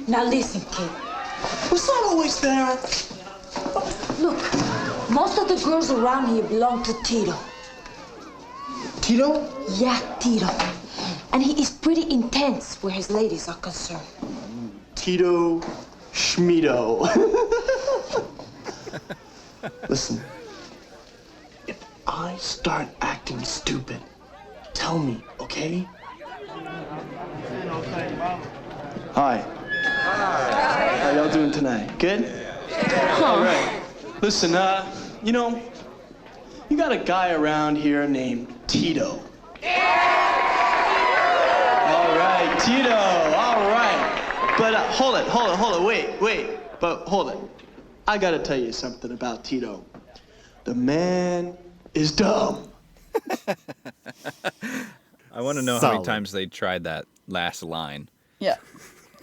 Now listen, kid.
Was that always there?
Look, most of the girls around here belong to Tito.
Tito?
Yeah, Tito. And he is pretty intense where his ladies are concerned.
Tito Schmito. Listen, if I start acting stupid, tell me, okay? Hi. How y'all doing tonight? Good? All right. Listen, you got a guy around here named Tito. All right, Tito. All right. But hold it. Wait. But hold it. I gotta tell you something about Tito. The man is dumb.
I want to know how many
Solid.
times they tried that last line.
Yeah.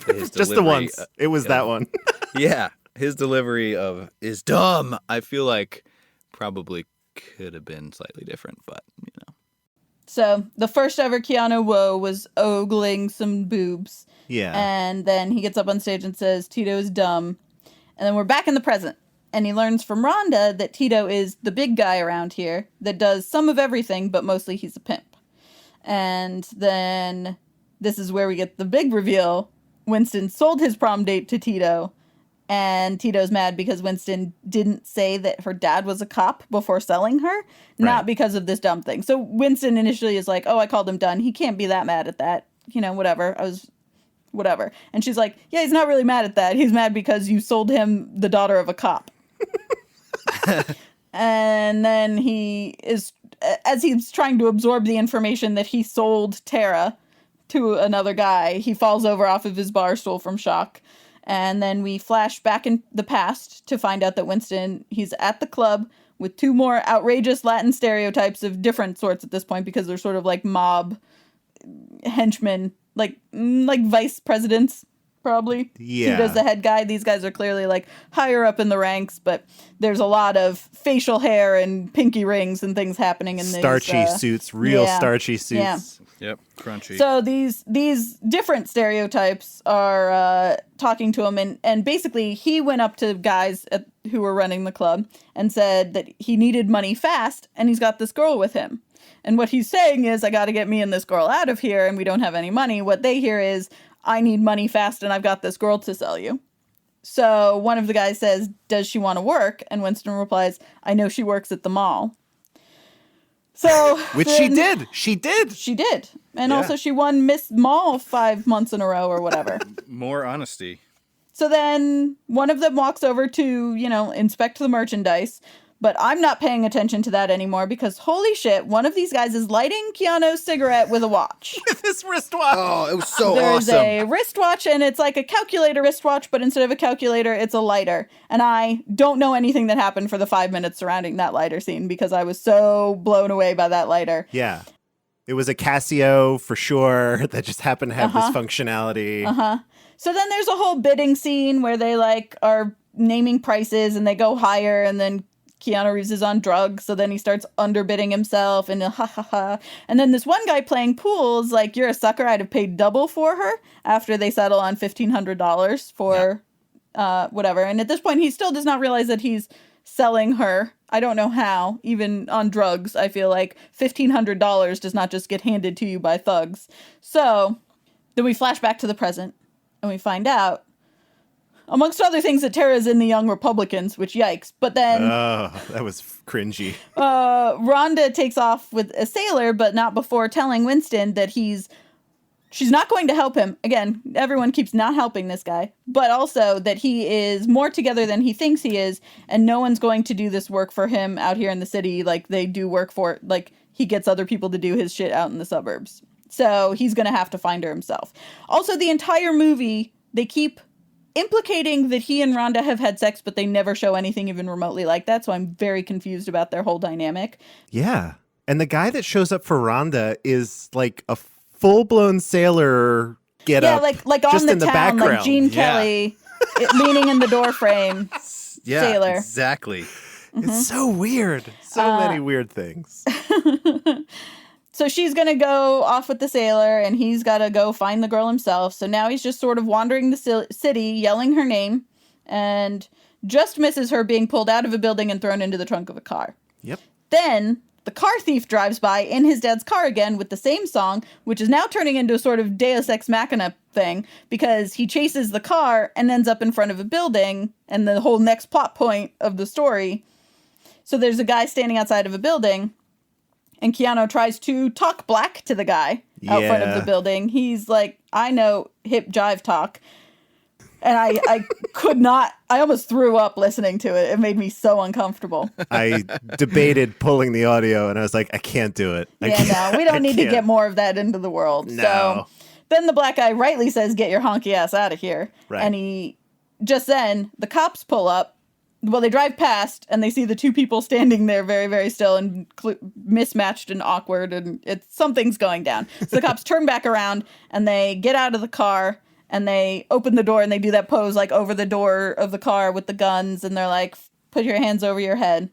His
Just the
delivery,
once. It was that one.
Yeah, his delivery of is dumb. I feel like probably could have been slightly different, but you know.
So the first ever Keanu whoa was ogling some boobs.
Yeah.
And then he gets up on stage and says Tito is dumb. And then we're back in the present. And he learns from Rhonda that Tito is the big guy around here that does some of everything, but mostly he's a pimp. And then this is where we get the big reveal. Winston sold his prom date to Tito. And Tito's mad because Winston didn't say that her dad was a cop before selling her, not
Right.
because of this dumb thing. So Winston initially is like, oh, I called him done. He can't be that mad at that. You know, whatever. Whatever. And she's like, yeah, he's not really mad at that. He's mad because you sold him the daughter of a cop. And then he is, as he's trying to absorb the information that he sold Tara to another guy, he falls over off of his bar stool from shock. And then we flash back in the past to find out that Winston, he's at the club with two more outrageous Latin stereotypes of different sorts at this point, because they're sort of like mob henchmen, like vice presidents, probably.
Yeah.
Tito's the head guy. These guys are clearly like higher up in the ranks, but there's a lot of facial hair and pinky rings and things happening in these
Starchy suits, real
yeah.
starchy suits.
Yeah.
Yep, crunchy.
So these different stereotypes are talking to him, and basically he went up to guys who were running the club and said that he needed money fast, and he's got this girl with him. And what he's saying is, I got to get me and this girl out of here, and we don't have any money. What they hear is, I need money fast, and I've got this girl to sell you. So one of the guys says, does she want to work? And Winston replies, I know she works at the mall. So
Which she did. She did.
She did. And
Yeah.
also she won Miss Mall 5 months in a row or whatever.
More honesty.
So then one of them walks over to, inspect the merchandise. But I'm not paying attention to that anymore because holy shit, one of these guys is lighting Keanu's cigarette with a watch.
This wristwatch.
Oh, it was so
There's
awesome.
a wristwatch, and it's like a calculator wristwatch, but instead of a calculator, it's a lighter. And I don't know anything that happened for the 5 minutes surrounding that lighter scene because I was so blown away by that lighter.
Yeah. It was a Casio for sure that just happened to have this functionality.
So then there's a whole bidding scene where they are naming prices and they go higher, and then Keanu Reeves is on drugs, so then he starts underbidding himself and ha ha ha. And then this one guy playing pool is like, you're a sucker, I'd have paid double for her, after they settle on $1,500 for whatever. And at this point, he still does not realize that he's selling her. I don't know how, even on drugs. I feel like $1,500 does not just get handed to you by thugs. So then we flash back to the present and we find out, amongst other things, that Tara's in the Young Republicans, which yikes. But then
Oh, that was cringy.
Rhonda takes off with a sailor, but not before telling Winston that she's not going to help him. Again, everyone keeps not helping this guy, but also that he is more together than he thinks he is, and no one's going to do this work for him out here in the city like they do work for, like he gets other people to do his shit out in the suburbs. So he's going to have to find her himself. Also, the entire movie, they keep implicating that he and Rhonda have had sex, but they never show anything even remotely like that, so I'm very confused about their whole dynamic.
Yeah. And the guy that shows up for Rhonda is like a full-blown sailor get-up.
Yeah, like on
just
the
in the
town,
background.
like Gene Kelly leaning in the door frame.
Yeah,
sailor.
exactly.
It's so weird. So many weird things.
So she's going to go off with the sailor, and he's got to go find the girl himself. So now he's just sort of wandering the city, yelling her name, and just misses her being pulled out of a building and thrown into the trunk of a car.
Yep.
Then the car thief drives by in his dad's car again with the same song, which is now turning into a sort of Deus Ex Machina thing, because he chases the car and ends up in front of a building, and the whole next plot point of the story. So there's a guy standing outside of a building, and Keanu tries to talk black to the guy out front of the building. He's like, I know hip jive talk. And I could not, I almost threw up listening to it. It made me so uncomfortable.
I debated pulling the audio, and I was like, I can't do it.
We don't need to get more of that into the world.
No.
So then the black guy rightly says, get your honky ass out of here.
Right.
And just then, the cops pull up. Well, they drive past, and they see the two people standing there very, very still and mismatched and awkward, and something's going down. So the cops turn back around, and they get out of the car, and they open the door, and they do that pose, like, over the door of the car with the guns, and they're like, put your hands over your head.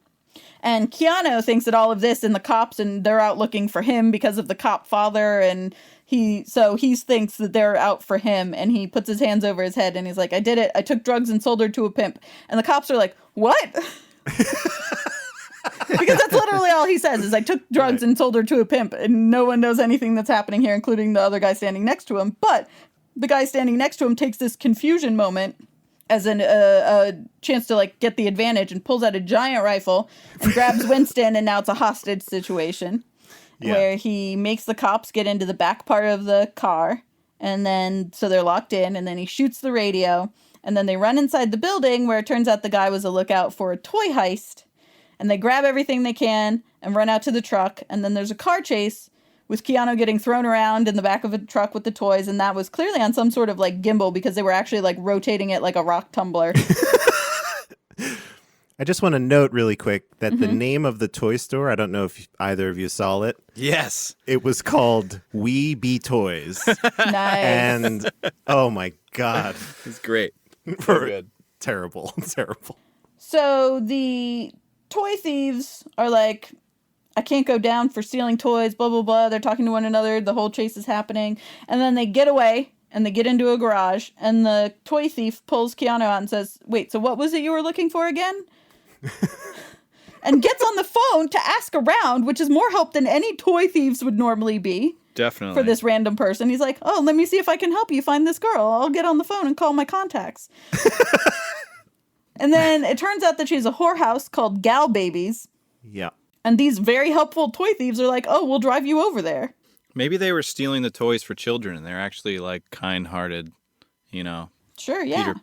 And Keanu thinks that all of this, and the cops, and they're out looking for him because of the cop father, and he thinks that they're out for him, and he puts his hands over his head, and he's like, I did it. I took drugs and sold her to a pimp. And the cops are like, what? Because that's literally all he says is, I took drugs and sold her to a pimp, and no one knows anything that's happening here, including the other guy standing next to him. But the guy standing next to him takes this confusion moment as a chance to, like, get the advantage, and pulls out a giant rifle and grabs Winston, and now it's a hostage situation. Yeah. Where he makes the cops get into the back part of the car, and then so they're locked in, and then he shoots the radio, and then they run inside the building, where it turns out the guy was a lookout for a toy heist, and they grab everything they can and run out to the truck, and then there's a car chase with Keanu getting thrown around in the back of a truck with the toys, and that was clearly on some sort of, like, gimbal, because they were actually, like, rotating it like a rock tumbler.
I just want to note really quick that the name of the toy store, I don't know if either of you saw it.
Yes.
It was called We Be Toys.
Nice.
And, oh my God.
It's great. So good.
Terrible. Terrible.
So the toy thieves are like, I can't go down for stealing toys, blah, blah, blah. They're talking to one another. The whole chase is happening. And then they get away, and they get into a garage, and the toy thief pulls Keanu out and says, wait, so what was it you were looking for again? And gets on the phone to ask around, which is more help than any toy thieves would normally be.
Definitely.
For this random person. He's like, oh, let me see if I can help you find this girl. I'll get on the phone and call my contacts. And then it turns out that she has a whorehouse called Gal Babies.
Yeah.
And these very helpful toy thieves are like, oh, we'll drive you over there.
Maybe they were stealing the toys for children, and they're actually, like, kind-hearted, you know.
Sure, yeah.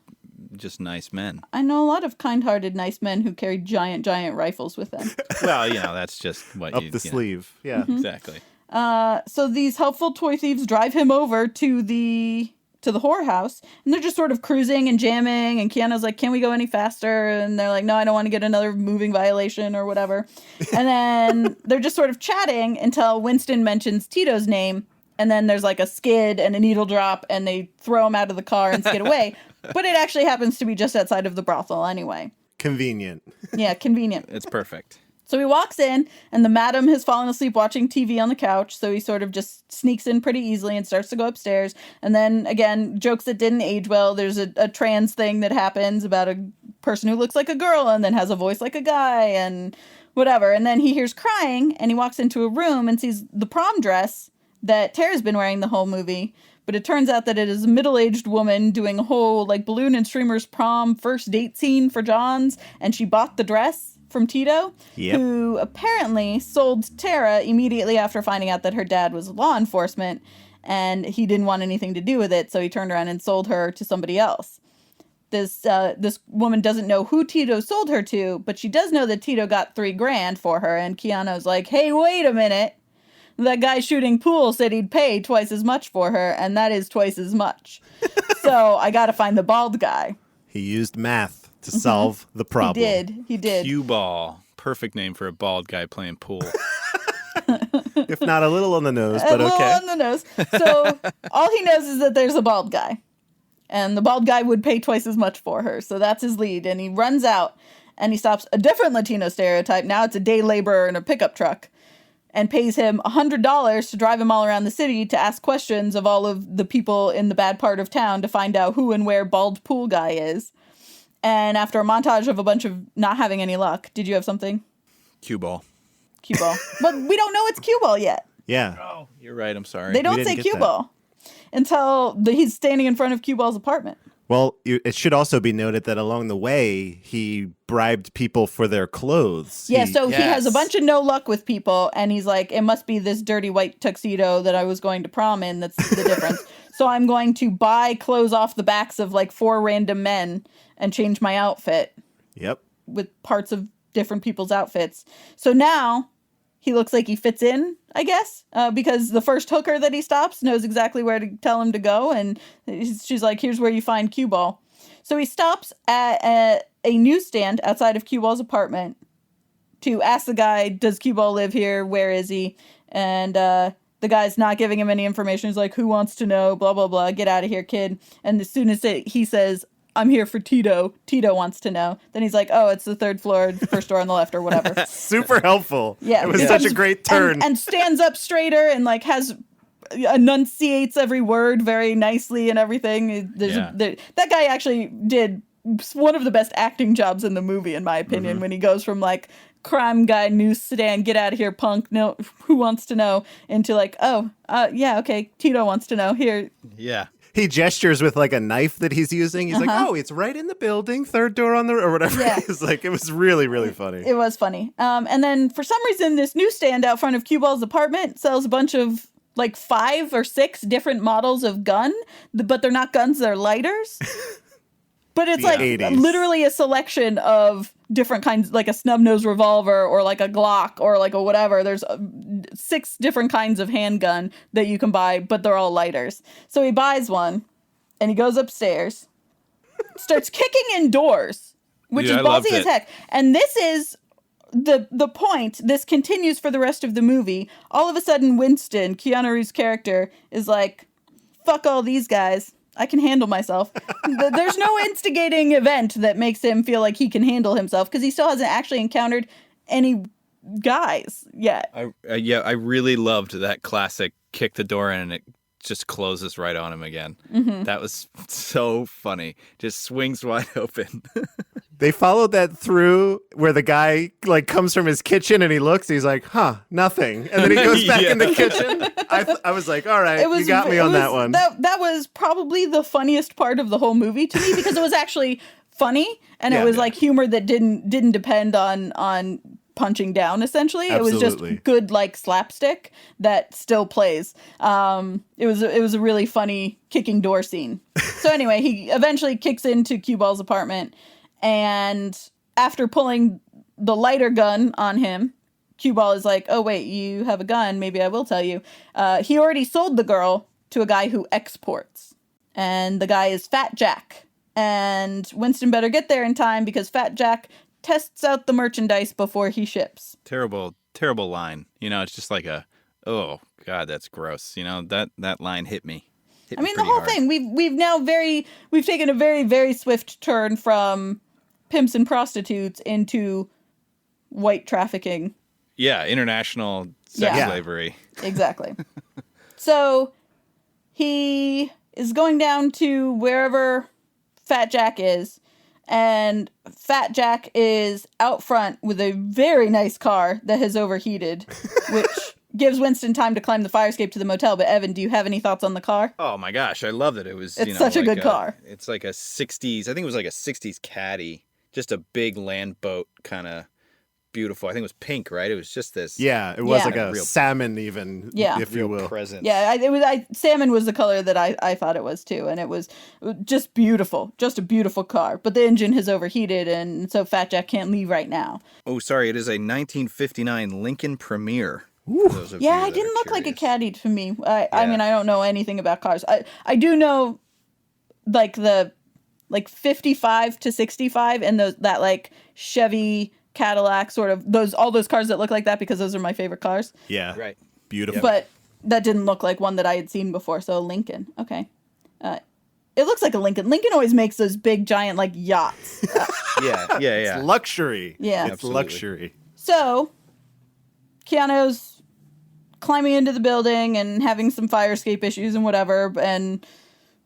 Just nice men.
I know a lot of kind-hearted, nice men who carry giant, giant rifles with them.
Well, you know, that's just what
Up the sleeve. Yeah.
Exactly.
So these helpful toy thieves drive him over to the whorehouse, and they're just sort of cruising and jamming, and Keanu's like, can we go any faster? And they're like, no, I don't want to get another moving violation or whatever. And then they're just sort of chatting until Winston mentions Tito's name, and then there's like a skid and a needle drop, and they throw him out of the car and skid away. But it actually happens to be just outside of the brothel anyway.
Convenient.
Yeah, convenient.
It's perfect.
So he walks in, and the madam has fallen asleep watching TV on the couch, so he sort of just sneaks in pretty easily and starts to go upstairs. And then, again, jokes that didn't age well. There's a trans thing that happens about a person who looks like a girl and then has a voice like a guy and whatever. And then he hears crying and he walks into a room and sees the prom dress that Tara's been wearing the whole movie. But it turns out that it is a middle-aged woman doing a whole like balloon and streamers prom first date scene for John's. And she bought the dress from Tito, who apparently sold Tara immediately after finding out that her dad was law enforcement. And he didn't want anything to do with it. So he turned around and sold her to somebody else. This woman doesn't know who Tito sold her to, but she does know that Tito got $3,000 for her. And Keanu's like, hey, wait a minute. That guy shooting pool said he'd pay twice as much for her, and that is twice as much. So I got to find the bald guy.
He used math to solve the problem.
He did.
Cue ball. Perfect name for a bald guy playing pool.
If not a little on the nose, but
a
okay.
little on the nose. So all he knows is that there's a bald guy. And the bald guy would pay twice as much for her. So that's his lead. And he runs out and he stops a different Latino stereotype. Now it's a day laborer in a pickup truck. And pays him $100 to drive him all around the city to ask questions of all of the people in the bad part of town to find out who and where bald pool guy is. And after a montage of a bunch of not having any luck, did you have something?
Cue ball.
Cue ball. But we don't know it's cue ball yet.
Yeah.
Oh, you're right. I'm sorry.
They don't
didn't
say
get
cue
that.
ball until he's standing in front of cue ball's apartment.
Well, it should also be noted that along the way, he bribed people for their clothes.
Yeah, so he has a
Yes.
bunch of no luck with people, and he's like, it must be this dirty white tuxedo that I was going to prom in that's the difference. So I'm going to buy clothes off the backs of like 4 random men and change my outfit
Yep.
with parts of different people's outfits. So now he looks like he fits in, I guess, because the first hooker that he stops knows exactly where to tell him to go. And she's like, here's where you find Cue Ball. So he stops at a newsstand outside of Cue Ball's apartment to ask the guy, does Cue Ball live here? Where is he? And the guy's not giving him any information. He's like, who wants to know? Blah, blah, blah. Get out of here, kid. And as soon as he says, I'm here for Tito. Tito wants to know. Then he's like, oh, it's the 3rd floor, first door on the left or whatever.
Super helpful.
Yeah.
It was such a great turn.
And stands up straighter and like enunciates every word very nicely and everything. That guy actually did one of the best acting jobs in the movie, in my opinion, when he goes from like crime guy newsstand, get out of here, punk, no, who wants to know, into like, yeah, okay, Tito wants to know, here.
Yeah.
He gestures with like a knife that he's using. He's like, oh, it's right in the building, 3rd door on the, or whatever.
Yeah.
It's like, it was really, really funny.
It was funny. And then for some reason, this newsstand out front of Cue Ball's apartment sells a bunch of like 5 or 6 different models of gun, but they're not guns, they're lighters. But it's like
80s.
literally a selection of different kinds, like a snub-nosed revolver or like a Glock or like a whatever. There's 6 different kinds of handgun that you can buy, but they're all lighters. So he buys one and he goes upstairs, starts kicking in doors, which
Dude,
is
I loved
ballsy as
it.
heck. And this is the point. This continues for the rest of the movie. All of a sudden, Winston, Keanu Reeves' character, is like, fuck all these guys. I can handle myself. There's no instigating event that makes him feel like he can handle himself because he still hasn't actually encountered any guys yet.
I really loved that classic kick the door in and it just closes right on him again. That was so funny. Just swings wide open.
They followed that through where the guy like comes from his kitchen and he looks, he's like, huh, nothing. And then he goes back in the kitchen. I was like, all right, you got me on that one.
That was probably the funniest part of the whole movie to me because it was actually funny and it was like humor that didn't depend on punching down, essentially.
Absolutely.
It was just good like slapstick that still plays. It was a really funny kicking door scene. So anyway, he eventually kicks into Cue Ball's apartment. And after pulling the lighter gun on him, Cue Ball is like, oh, wait, you have a gun. Maybe I will tell you. He already sold the girl to a guy who exports. And the guy is Fat Jack. And Winston better get there in time because Fat Jack tests out the merchandise before he ships.
Terrible line. You know, it's just like oh, God, that's gross. You know, that line hit me.
I mean, the whole thing. We've taken a very, very swift turn from pimps and prostitutes into white trafficking.
Yeah, international sex slavery.
Exactly. So he is going down to wherever Fat Jack is, And Fat Jack is out front with a very nice car that has overheated, which gives Winston time to climb the fire escape to the motel. But Evan, do you have any thoughts on the car?
Oh my gosh, I love that it was.
It's such a good car.
It's like a '60s. I think it was like a '60s Caddy, just a big land boat, kind of beautiful. I think it was pink, right? It was just this.
Yeah, it was
Yeah.
like a
Real-
even, if you
Real
will.
presence.
Yeah, salmon was the color that I thought it was too, and it was just beautiful, just a beautiful car. But the engine has overheated, and so Fat Jack can't leave right now.
Oh, sorry. It is a 1959 Lincoln Premier. for those of you
Yeah,
that
it didn't
are
look like a
curious.
caddy to me. I
Yeah.
mean, I don't know anything about cars. I do know, like the 55 to 65 and that like Chevy, Cadillac, sort of all those cars that look like that, because those are my favorite cars.
Yeah.
Right.
Beautiful.
But that didn't look like one that I had seen before. So Lincoln. Okay. It looks like a Lincoln. Lincoln always makes those big giant like yachts.
Yeah.
It's luxury.
Yeah.
It's
Absolutely.
luxury.
So Keanu's climbing into the building and having some fire escape issues and whatever,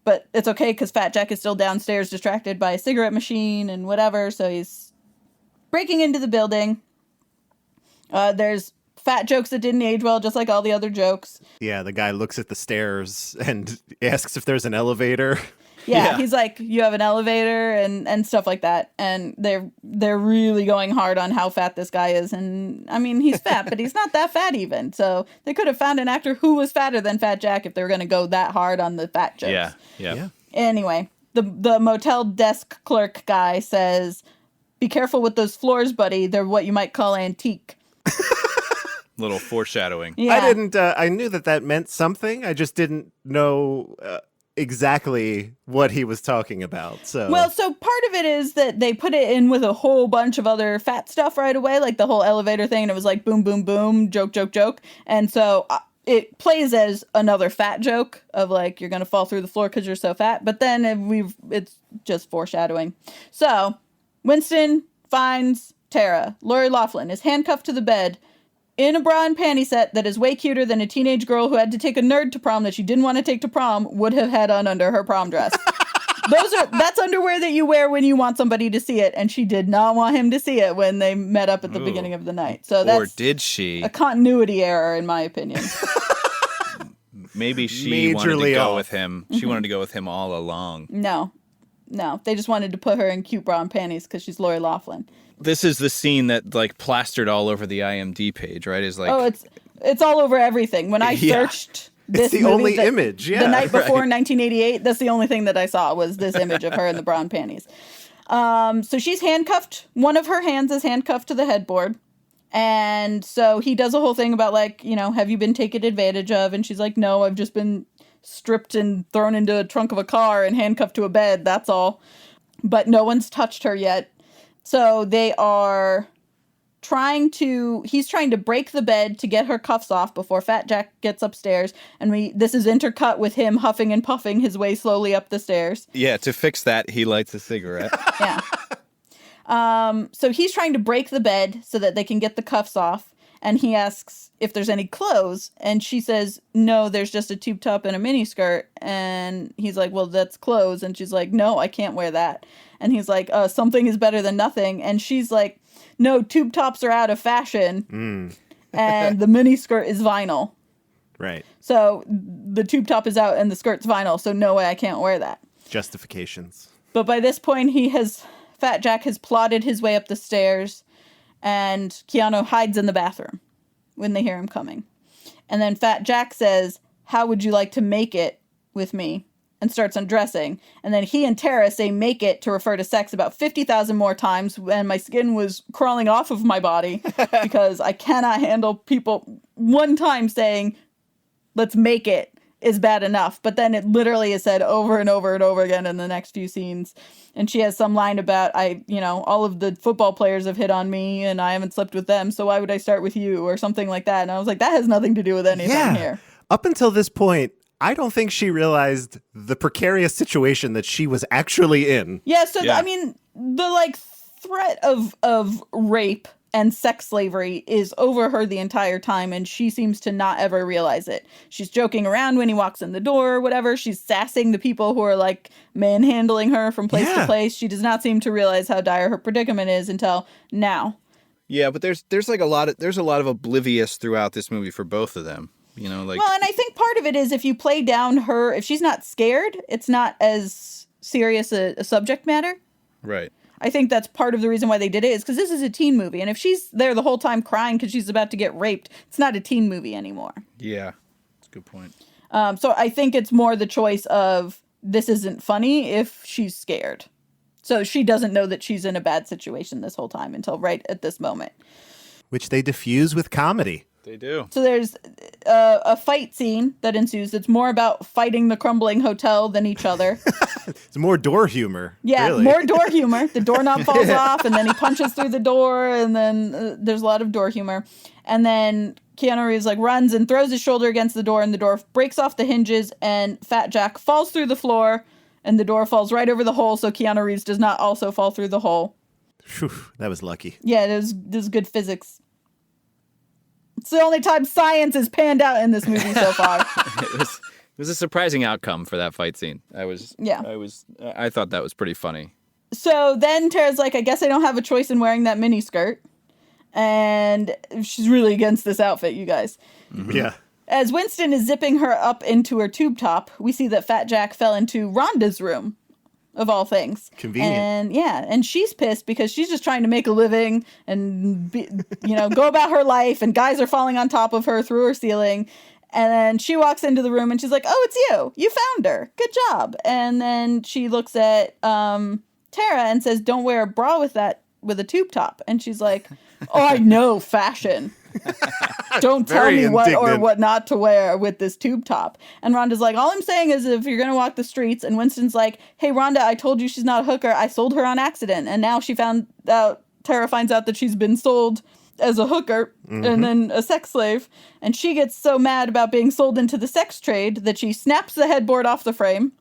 but it's okay because Fat Jack is still downstairs distracted by a cigarette machine and whatever, so he's breaking into the building. There's fat jokes that didn't age well, just like all the other jokes.
Yeah, the guy looks at the stairs and asks if there's an elevator.
Yeah, he's like, you have an elevator and stuff like that. And they're really going hard on how fat this guy is. And I mean, he's fat, but he's not that fat even. So they could have found an actor who was fatter than Fat Jack if they were going to go that hard on the fat jokes.
Yeah.
Anyway, the motel desk clerk guy says, be careful with those floors, buddy. They're what you might call antique.
Little foreshadowing.
Yeah.
I knew that meant something. I just didn't know exactly what he was talking about. So
Well, so part of it is that they put it in with a whole bunch of other fat stuff right away, like the whole elevator thing, and it was like boom, boom, boom, joke, joke, joke. And so it plays as another fat joke of like, you're going to fall through the floor because you're so fat. But then it's just foreshadowing. So Winston finds Tara. Lori Loughlin is handcuffed to the bed in a bra and panty set that is way cuter than a teenage girl who had to take a nerd to prom that she didn't want to take to prom would have had on under her prom dress. That's underwear that you wear when you want somebody to see it, and she did not want him to see it when they met up at the beginning of the night. So that's
Or did she?
a continuity error, in my opinion.
Maybe she wanted to
Majorly
go
off.
with him. She wanted to go with him all along.
No, they just wanted to put her in cute bra and panties because she's Lori Loughlin.
This is the scene that like plastered all over the IMDb page, right? Is like,
Oh, it's all over everything. When I
Yeah.
searched this
it's the
movie,
only image. Yeah.
the night before 1988, that's the only thing that I saw was this image of her in the bra and panties. So she's handcuffed. One of her hands is handcuffed to the headboard. And so he does a whole thing about like, have you been taken advantage of? And she's like, no, I've just been stripped and thrown into a trunk of a car and handcuffed to a bed. That's all. But no one's touched her yet. So they are he's trying to break the bed to get her cuffs off before Fat Jack gets upstairs. And this is intercut with him huffing and puffing his way slowly up the stairs.
yeah, to fix that, he lights a cigarette.
Yeah. So he's trying to break the bed so that they can get the cuffs off. And he asks if there's any clothes. And she says, no, there's just a tube top and a mini skirt. And he's like, well, that's clothes. And she's like, no, I can't wear that. And he's like, something is better than nothing. And she's like, no, tube tops are out of fashion. And the mini skirt is vinyl.
Right.
So the tube top is out and the skirt's vinyl. So no way I can't wear that.
Justifications.
But by this point, Fat Jack has plodded his way up the stairs, and Keanu hides in the bathroom when they hear him coming. And then Fat Jack says, how would you like to make it with me? And starts undressing. And then he and Tara say make it to refer to sex about 50,000 more times, and my skin was crawling off of my body because I cannot handle people one time saying, let's make it is bad enough. But then it literally is said over and over and over again in the next few scenes. And she has some line about, all of the football players have hit on me and I haven't slept with them, so why would I start with you? Or something like that. And I was like, that has nothing to do with anything here.
Up until this point, I don't think she realized the precarious situation that she was actually in.
Yeah, so
Yeah.
I mean, the threat of rape and sex slavery is over her the entire time, and she seems to not ever realize it. She's joking around when he walks in the door or whatever. She's sassing the people who are like manhandling her from place to place. She does not seem to realize how dire her predicament is until now.
Yeah, but there's like a lot of oblivious throughout this movie for both of them. You know, like,
well, and I think part of it is if you play down her, if she's not scared, it's not as serious a subject matter.
Right.
I think that's part of the reason why they did it, is because this is a teen movie. And if she's there the whole time crying because she's about to get raped, it's not a teen movie anymore.
Yeah, that's a good point.
So I think it's more the choice of this isn't funny if she's scared. So she doesn't know that she's in a bad situation this whole time until right at this moment.
Which they diffuse with comedy.
They do.
So there's a fight scene that ensues. It's more about fighting the crumbling hotel than each other.
It's more door humor.
Yeah,
really.
more door humor. The doorknob falls off, and then he punches through the door, and then there's a lot of door humor. And then Keanu Reeves like runs and throws his shoulder against the door, and the door breaks off the hinges, and Fat Jack falls through the floor, and the door falls right over the hole, so Keanu Reeves does not also fall through the hole.
Whew, that was lucky.
Yeah, it was good physics. It's the only time science is panned out in this movie so far.
It was a surprising outcome for that fight scene. I thought that was pretty funny.
So then Tara's like, I guess I don't have a choice in wearing that mini skirt. And she's really against this outfit, you guys.
Mm-hmm. Yeah.
As Winston is zipping her up into her tube top, we see that Fat Jack fell into Rhonda's room, of all things.
Convenient.
And she's pissed because she's just trying to make a living and go about her life, and guys are falling on top of her through her ceiling. And then she walks into the room and she's like, oh, it's you. You found her. Good job. And then she looks at Tara and says, don't wear a bra with a tube top. And she's like, oh, I know fashion. Don't tell me what or what not to wear with this tube top. And Rhonda's like, all I'm saying is if you're going to walk the streets. And Winston's like, hey, Rhonda, I told you she's not a hooker. I sold her on accident. And now Tara finds out that she's been sold as a hooker and then a sex slave. And she gets so mad about being sold into the sex trade that she snaps the headboard off the frame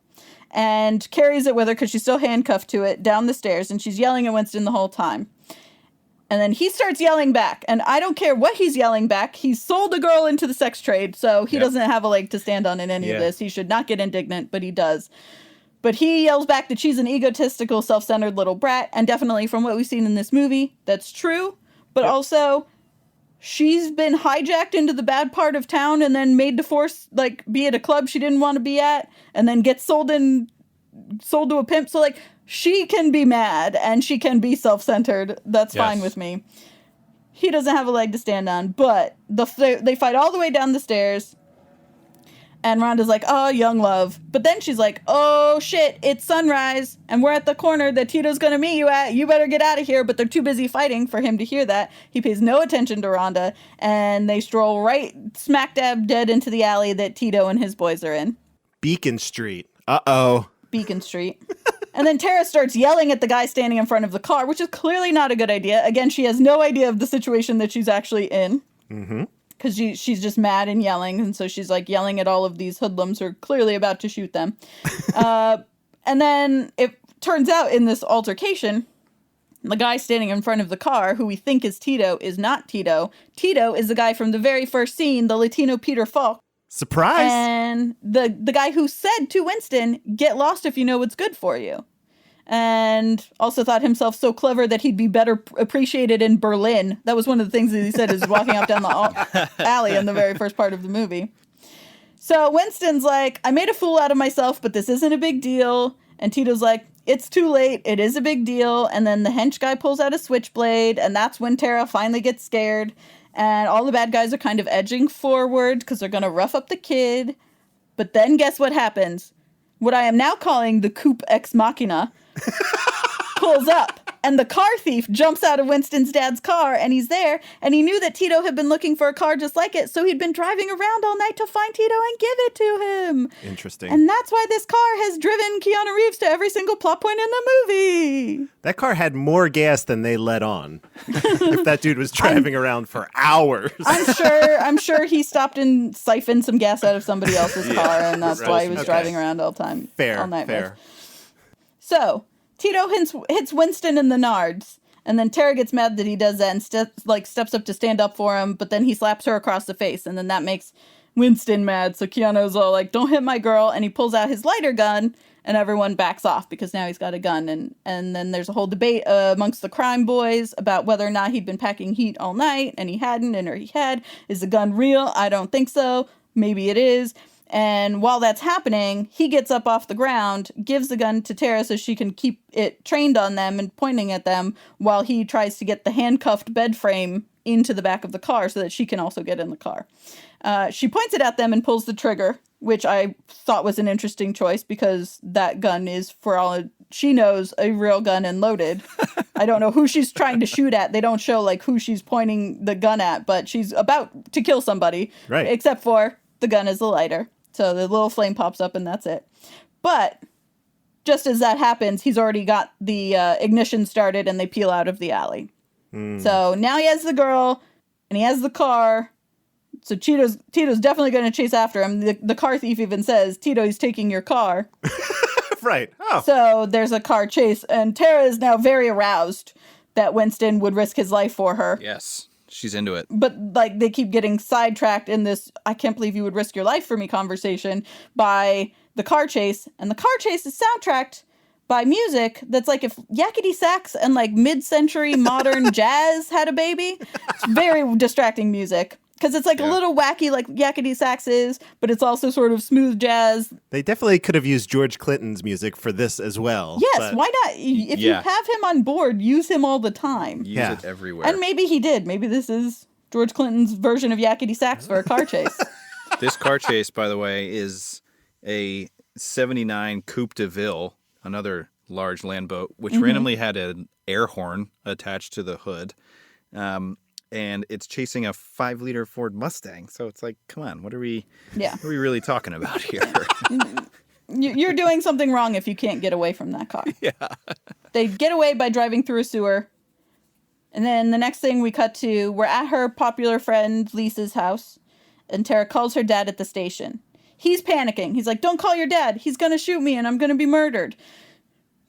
and carries it with her because she's still handcuffed to it down the stairs. And she's yelling at Winston the whole time. And then he starts yelling back. And I don't care what he's yelling back. He's sold a girl into the sex trade, so he doesn't have a leg to stand on in any of this. He should not get indignant, but he does. But he yells back that she's an egotistical, self-centered little brat. And definitely from what we've seen in this movie, that's true. But also, she's been hijacked into the bad part of town and then made to be at a club she didn't want to be at. And then get sold to a pimp. So, she can be mad and she can be self-centered. That's fine with me. He doesn't have a leg to stand on, but they fight all the way down the stairs. And Rhonda's like, oh, young love. But then she's like, oh, shit, it's sunrise. And we're at the corner that Tito's going to meet you at. You better get out of here. But they're too busy fighting for him to hear that. He pays no attention to Rhonda. And they stroll right smack dab dead into the alley that Tito and his boys are in.
Beacon Street. Uh-oh.
Beacon Street. And then Tara starts yelling at the guy standing in front of the car, which is clearly not a good idea. Again, she has no idea of the situation that she's actually in. Mm-hmm. Because she's just mad and yelling. And so she's yelling at all of these hoodlums who are clearly about to shoot them. And then it turns out in this altercation, the guy standing in front of the car, who we think is Tito, is not Tito. Tito is the guy from the very first scene, the Latino Peter Falk.
Surprise!
And the guy who said to Winston, get lost if you know what's good for you. And also thought himself so clever that he'd be better appreciated in Berlin. That was one of the things that he said is walking up down the alley in the very first part of the movie. So Winston's like, I made a fool out of myself, but this isn't a big deal. And Tito's like, it's too late. It is a big deal. And then the hench guy pulls out a switchblade. And that's when Tara finally gets scared. And all the bad guys are kind of edging forward because they're going to rough up the kid. But then guess what happens? What I am now calling the coup ex machina pulls up. And the car thief jumps out of Winston's dad's car, and he's there. And he knew that Tito had been looking for a car just like it, so he'd been driving around all night to find Tito and give it to him.
Interesting.
And that's why this car has driven Keanu Reeves to every single plot point in the movie.
That car had more gas than they let on. If that dude was driving around for hours.
I'm sure he stopped and siphoned some gas out of somebody else's car, and that's why he was driving around all night.
Fair.
So Tito hits Winston in the nards, And then Tara gets mad that he does that and steps up to stand up for him, but then he slaps her across the face, and then that makes Winston mad. So Keanu's all like, don't hit my girl, and he pulls out his lighter gun, and everyone backs off because now he's got a gun. And then there's a whole debate amongst the crime boys about whether or not he'd been packing heat all night, and he hadn't, or he had. Is the gun real? I don't think so. Maybe it is. And while that's happening, he gets up off the ground, gives the gun to Tara so she can keep it trained on them and pointing at them, while he tries to get the handcuffed bed frame into the back of the car so that she can also get in the car. She points it at them and pulls the trigger, which I thought was an interesting choice because that gun is, for all she knows, a real gun and loaded. I don't know who she's trying to shoot at. They don't show like who she's pointing the gun at, but she's about to kill somebody.
Right.
Except for the gun is a lighter. So the little flame pops up and that's it. But just as that happens, he's already got the ignition started and they peel out of the alley. So now he has the girl and he has the car. So Tito's definitely going to chase after him. The car thief even says, Tito, he's taking your car.
Right. Oh.
So there's a car chase, and Tara is now very aroused that Winston would risk his life for her.
Yes, she's into it.
But like they keep getting sidetracked in this I can't believe you would risk your life for me conversation by the car chase. And the car chase is soundtracked by music that's like if yakety sax and like mid-century modern jazz had a baby. It's very distracting music. Because it's like a little wacky like yakety sax is, but it's also sort of smooth jazz.
They definitely could have used George Clinton's music for this as well.
Yes,
but...
why not? If you have him on board, use him all the time.
Use it everywhere.
And maybe he did. Maybe this is George Clinton's version of yakety sax for a car chase.
This car chase, by the way, is a 79 Coupe de Ville, another large land boat, which randomly had an air horn attached to the hood. And it's chasing a 5-liter Ford Mustang. So it's like, come on, what are we really talking about here?
You're doing something wrong if you can't get away from that car.
Yeah.
They get away by driving through a sewer. And then the next thing we cut to, we're at her popular friend Lisa's house. And Tara calls her dad at the station. He's panicking. He's like, don't call your dad. He's going to shoot me and I'm going to be murdered.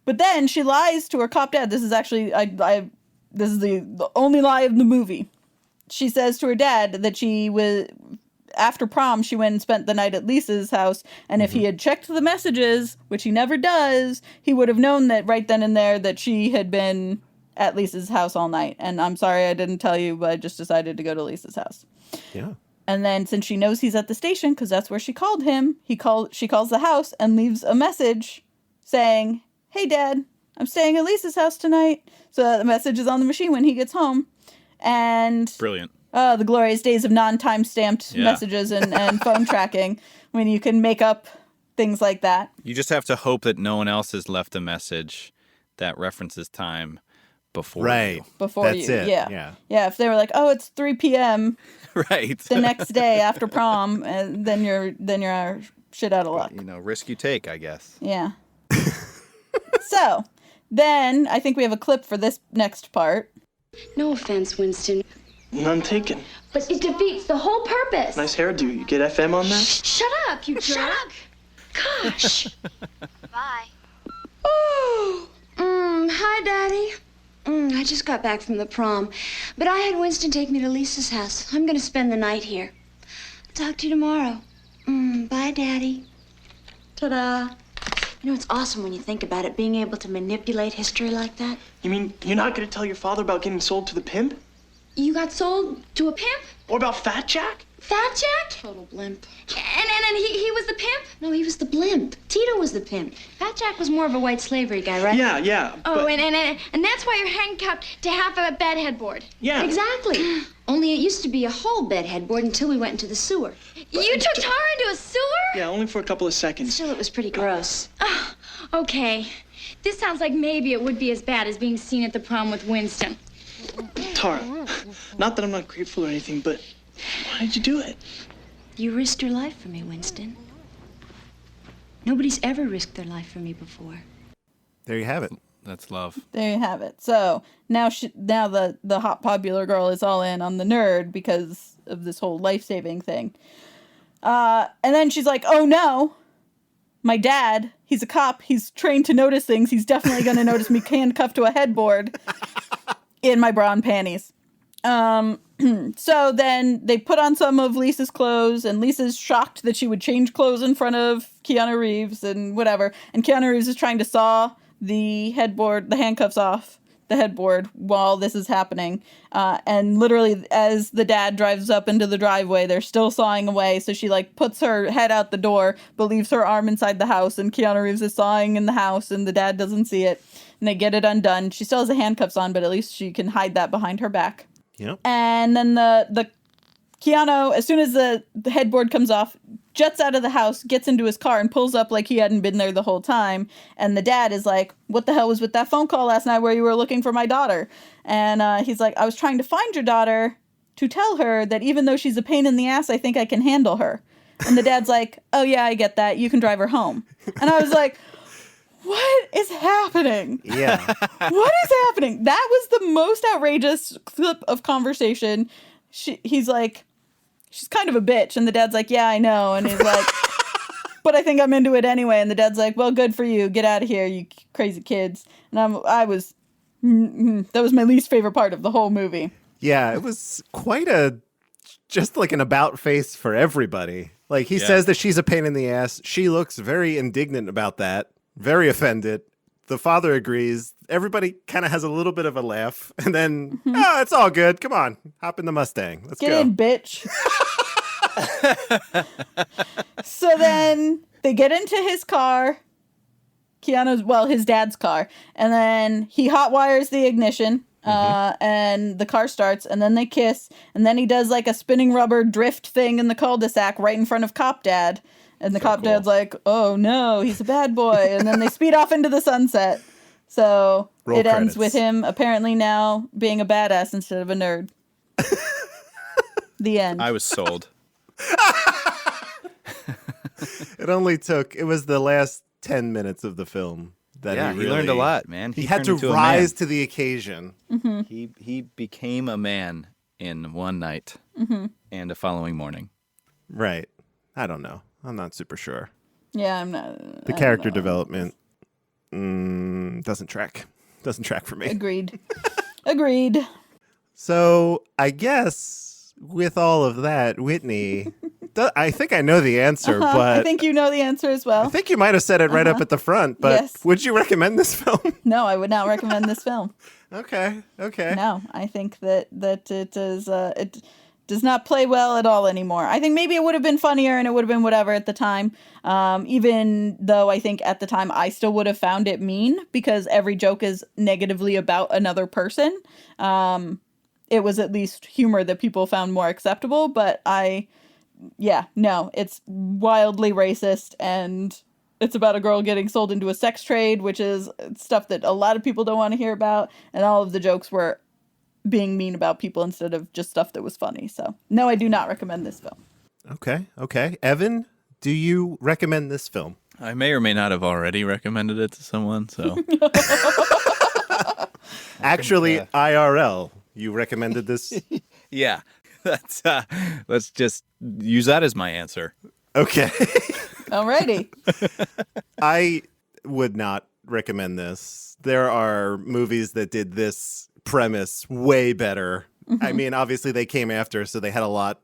But then she lies to her cop dad. This is actually, this is the only lie of the movie. She says to her dad that she was, after prom, she went and spent the night at Lisa's house. And if he had checked the messages, which he never does, he would have known that right then and there that she had been at Lisa's house all night. And I'm sorry I didn't tell you, but I just decided to go to Lisa's house.
Yeah.
And then since she knows he's at the station, because that's where she called him, she calls the house and leaves a message saying, hey, Dad, I'm staying at Lisa's house tonight. So the message is on the machine when he gets home. And
Brilliant.
The glorious days of non-time-stamped messages and phone tracking when you can make up things like that.
You just have to hope that no one else has left a message that references time before you.
Before
That's
you.
it.
Yeah. If they were like, oh, it's 3 p.m.
Right.
the next day after prom, and then you're shit out of luck.
Risk you take, I guess.
Yeah. So, then I think we have a clip for this next part.
No offense, Winston.
None taken.
But it defeats the whole purpose.
Nice hairdo. You get FM on that?
Shut up, you jerk.
Shut up.
Gosh.
Bye.
Oh, hi, Daddy. I just got back from the prom, but I had Winston take me to Lisa's house. I'm going to spend the night here. Talk to you tomorrow. Bye, Daddy. Ta-da. You know, it's awesome when you think about it, being able to manipulate history like that.
You mean you're not going to tell your father about getting sold to the pimp?
You got sold to a pimp?
Or about Fat Jack?
Fat Jack? Total blimp. And he was the pimp? No, he was the blimp. Tito was the pimp. Fat Jack was more of a white slavery guy, right?
Yeah.
Oh, and that's why you're handcuffed to half of a bed headboard.
Yeah.
Exactly. Only it used to be a whole bed headboard until we went into the sewer.
You took Tara into a sewer?
Yeah, only for a couple of seconds.
Still, it was pretty gross.
Oh, okay. This sounds like maybe it would be as bad as being seen at the prom with Winston.
Tara, not that I'm not grateful or anything, but why did you do it?
You risked your life for me, Winston. Nobody's ever risked their life for me before.
There you have it.
That's love.
There you have it. So now the hot popular girl is all in on the nerd because of this whole life-saving thing. And then she's like, oh no, my dad, he's a cop. He's trained to notice things. He's definitely going to notice me handcuffed to a headboard. in my bra and panties. So then they put on some of Lisa's clothes, and Lisa's shocked that she would change clothes in front of Keanu Reeves and whatever. And Keanu Reeves is trying to saw the handcuffs off the headboard while this is happening. And literally, as the dad drives up into the driveway, they're still sawing away. So she like puts her head out the door, but leaves her arm inside the house, and Keanu Reeves is sawing in the house, and the dad doesn't see it. And they get it undone. She still has the handcuffs on, but at least she can hide that behind her back.
Yep.
And then the Keanu, as soon as the headboard comes off, jets out of the house, gets into his car, and pulls up like he hadn't been there the whole time. And the dad is like, what the hell was with that phone call last night where you were looking for my daughter? And he's like, I was trying to find your daughter to tell her that even though she's a pain in the ass, I think I can handle her. And the dad's like, oh yeah, I get that. You can drive her home. And I was like, what is happening?
Yeah.
What is happening? That was the most outrageous clip of conversation. He's like, she's kind of a bitch. And the dad's like, yeah, I know. And he's like, but I think I'm into it anyway. And the dad's like, well, good for you. Get out of here, you crazy kids. And that was my least favorite part of the whole movie.
Yeah, it was just like an about face for everybody. Like, he says that she's a pain in the ass. She looks very indignant about that. Very offended. The father agrees. Everybody kind of has a little bit of a laugh. And then, it's all good. Come on. Hop in the Mustang. Let's
Get
go.
in, bitch. So then they get into his car. His dad's car. And then he hotwires the ignition. And the car starts. And then they kiss. And then he does like a spinning rubber drift thing in the cul-de-sac right in front of Cop Dad. And the cop dad's like, oh no, he's a bad boy. And then they speed off into the sunset. So
Roll
it ends
credits.
with him apparently now being a badass instead of a nerd. The end.
I was sold.
It was the last 10 minutes of the film that
He learned a lot, man.
He had to
turned into a
rise
man.
to the occasion.
He became a man in one night and a following morning.
Right. I don't know. I'm not super sure.
Yeah, I'm not.
The character development doesn't track. Doesn't track for me.
Agreed. Agreed.
So I guess with all of that, Whitney, I think I know the answer, but
I think you know the ansr as well.
I think you might have said it right up at the front. But
Yes.
would you recommend this film?
No, I would not recommend this film.
Okay.
No, I think that it is it does not play well at all anymore. I think maybe it would have been funnier and it would have been whatever at the time. Even though I think at the time I still would have found it mean because every joke is negatively about another person. It was at least humor that people found more acceptable, but it's wildly racist, and it's about a girl getting sold into a sex trade, which is stuff that a lot of people don't want to hear about, and all of the jokes were being mean about people instead of just stuff that was funny. So, no, I do not recommend this film.
Okay. Evan, do you recommend this film?
I may or may not have already recommended it to someone, so.
Actually, IRL, you recommended this?
Yeah. Let's just use that as my answer.
Okay.
Alrighty.
I would not recommend this. There are movies that did this premise way better. I mean, obviously they came after, so they had a lot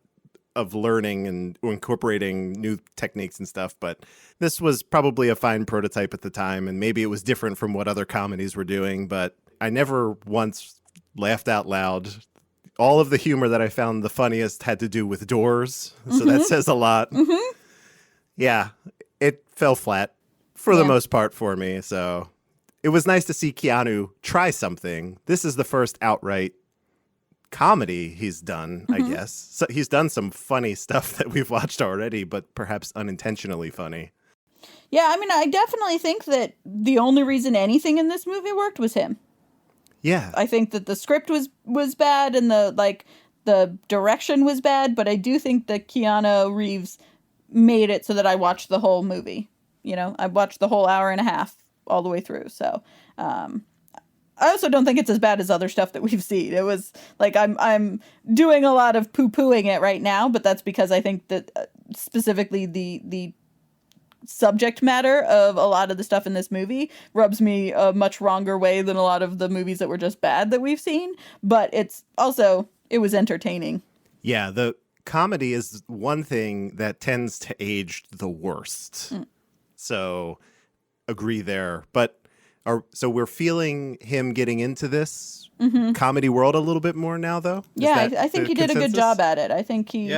of learning and incorporating new techniques and stuff, but this was probably a fine prototype at the time, and maybe it was different from what other comedies were doing, but I never once laughed out loud. All of the humor that I found the funniest had to do with doors, so that says a lot. Yeah, it fell flat for the most part for me, so it was nice to see Keanu try something. This is the first outright comedy he's done, I guess. So he's done some funny stuff that we've watched already, but perhaps unintentionally funny.
Yeah, I mean, I definitely think that the only reason anything in this movie worked was him.
Yeah.
I think that the script was bad and the direction was bad, but I do think that Keanu Reeves made it so that I watched the whole movie. You know, I watched the whole hour and a half all the way through. So, I also don't think it's as bad as other stuff that we've seen. It was like I'm doing a lot of poo-pooing it right now, but that's because I think that specifically the subject matter of a lot of the stuff in this movie rubs me a much wronger way than a lot of the movies that were just bad that we've seen. But it was entertaining.
Yeah, the comedy is one thing that tends to age the worst. So agree there. But so we're feeling him getting into this comedy world a little bit more now, though?
I think he did a good job at it. I think he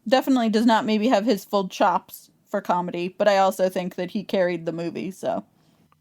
definitely does not maybe have his full chops for comedy, but I also think that he carried the movie. So,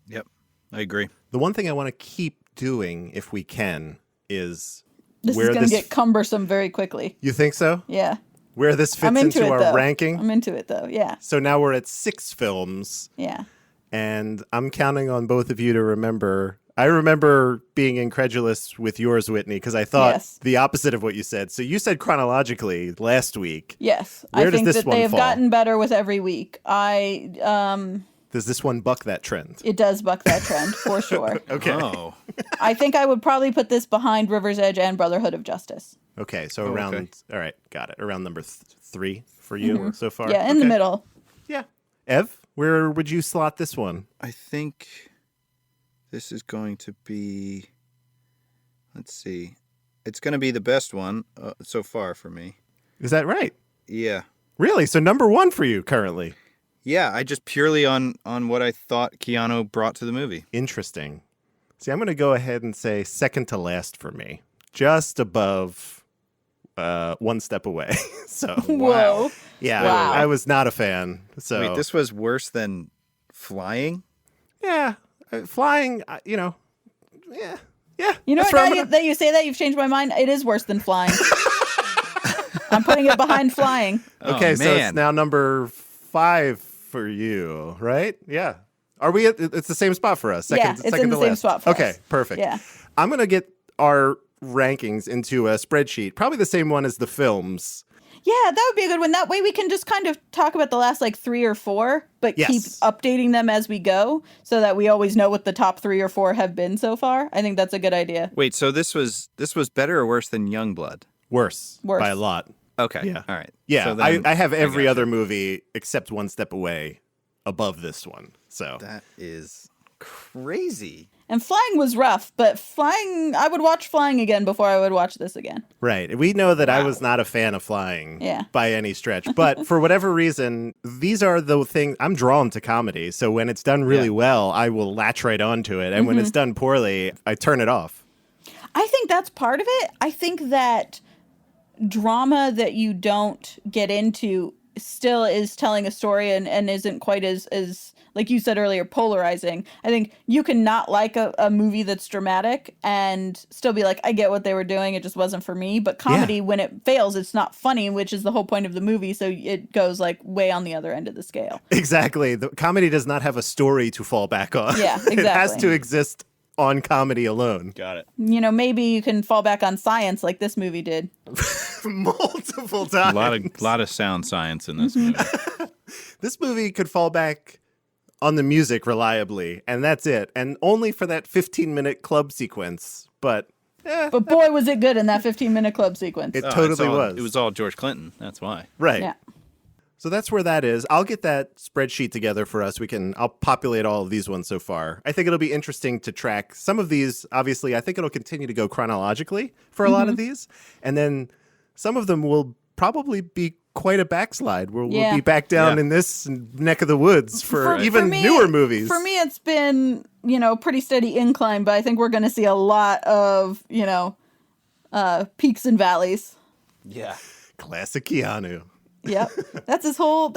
Yep, I agree.
The one thing I want to keep doing, if we can, is
this is going to get cumbersome very quickly.
You think so?
Yeah.
Where this fits into our ranking?
I'm into it, though, yeah.
So now we're at 6 films.
Yeah.
And I'm counting on both of you to remember. I remember being incredulous with yours, Whitney, because I thought the opposite of what you said. So you said chronologically last week.
Yes.
Where
I think
does this
that
one
they have
fall?
gotten better with every week.
Does this one buck that trend?
It does buck that trend, for sure.
Okay.
Oh.
I think I would probably put this behind River's Edge and Brotherhood of Justice.
Okay, so around, all right, got it. Around number 3 for you so far?
Yeah, in the middle.
Yeah. Ev, where would you slot this one?
I think this is going to be, let's see, it's going to be the best one so far for me.
Is that right?
Yeah.
Really? So number 1 for you currently?
Yeah, I just purely on what I thought Keanu brought to the movie.
Interesting. See, I'm going to go ahead and say second to last for me. Just above one step away. So,
Whoa.
Yeah,
Wow.
I was not a fan. So
Wait, this was worse than Flying?
Yeah, flying, yeah.
You know
That's
what?
where I'm
Now
gonna-
that you say that, you've changed my mind. It is worse than Flying. I'm putting it behind Flying.
Okay,
Oh,
so
man.
it's now number 5 for you, right? Yeah. Are we at, it's the same spot for us?
Yeah, it's
second
in
to
the same
last.
spot for
Okay,
us.
perfect.
Yeah.
I'm going to get our rankings into a spreadsheet, probably the same one as the films.
Yeah, that would be a good one. That way we can just kind of talk about the last 3 or 4, but
Yes.
keep updating them as we go so that we always know what the top 3 or 4 have been so far. I think that's a good idea.
Wait, so this was better or worse than Youngblood?
Worse.
Worse.
By a lot.
Okay.
Yeah.
All right.
Yeah,
So then
I have every
gotcha.
other movie except One Step Away above this one. So
That is crazy.
And Flying was rough, but I would watch Flying again before I would watch this again.
right. We know that I was not a fan of flying by any stretch. But for whatever reason, these are the things I'm drawn to comedy. So when it's done really well, I will latch right onto it. And when it's done poorly, I turn it off.
I think that's part of it. I think that drama that you don't get into still is telling a story and isn't quite as like you said earlier, polarizing. I think you can not like a movie that's dramatic and still be like, I get what they were doing, it just wasn't for me. But comedy, when it fails, it's not funny, which is the whole point of the movie. So it goes way on the other end of the scale.
Exactly. The comedy does not have a story to fall back on.
Yeah,
It has
exactly.
to exist on comedy alone.
Got it.
Maybe you can fall back on science like this movie did.
Multiple
A
times.
lot of sound science in this movie.
This movie could fall back on the music reliably, and that's it. And only for that 15-minute club sequence. But
But boy, was it good in that 15-minute club sequence.
it
Oh,
totally was.
It was all George Clinton. That's why.
Right.
Yeah.
So that's where that is. I'll get that spreadsheet together for us. I'll populate all of these ones so far. I think it'll be interesting to track some of these. Obviously, I think it'll continue to go chronologically for a lot of these. And then some of them will probably be quite a backslide where we'll be back down in this neck of the woods for even
me,
newer movies.
For me, it's been, pretty steady incline, but I think we're going to see a lot of, peaks and valleys.
Yeah.
Classic Keanu.
Yep. That's his whole,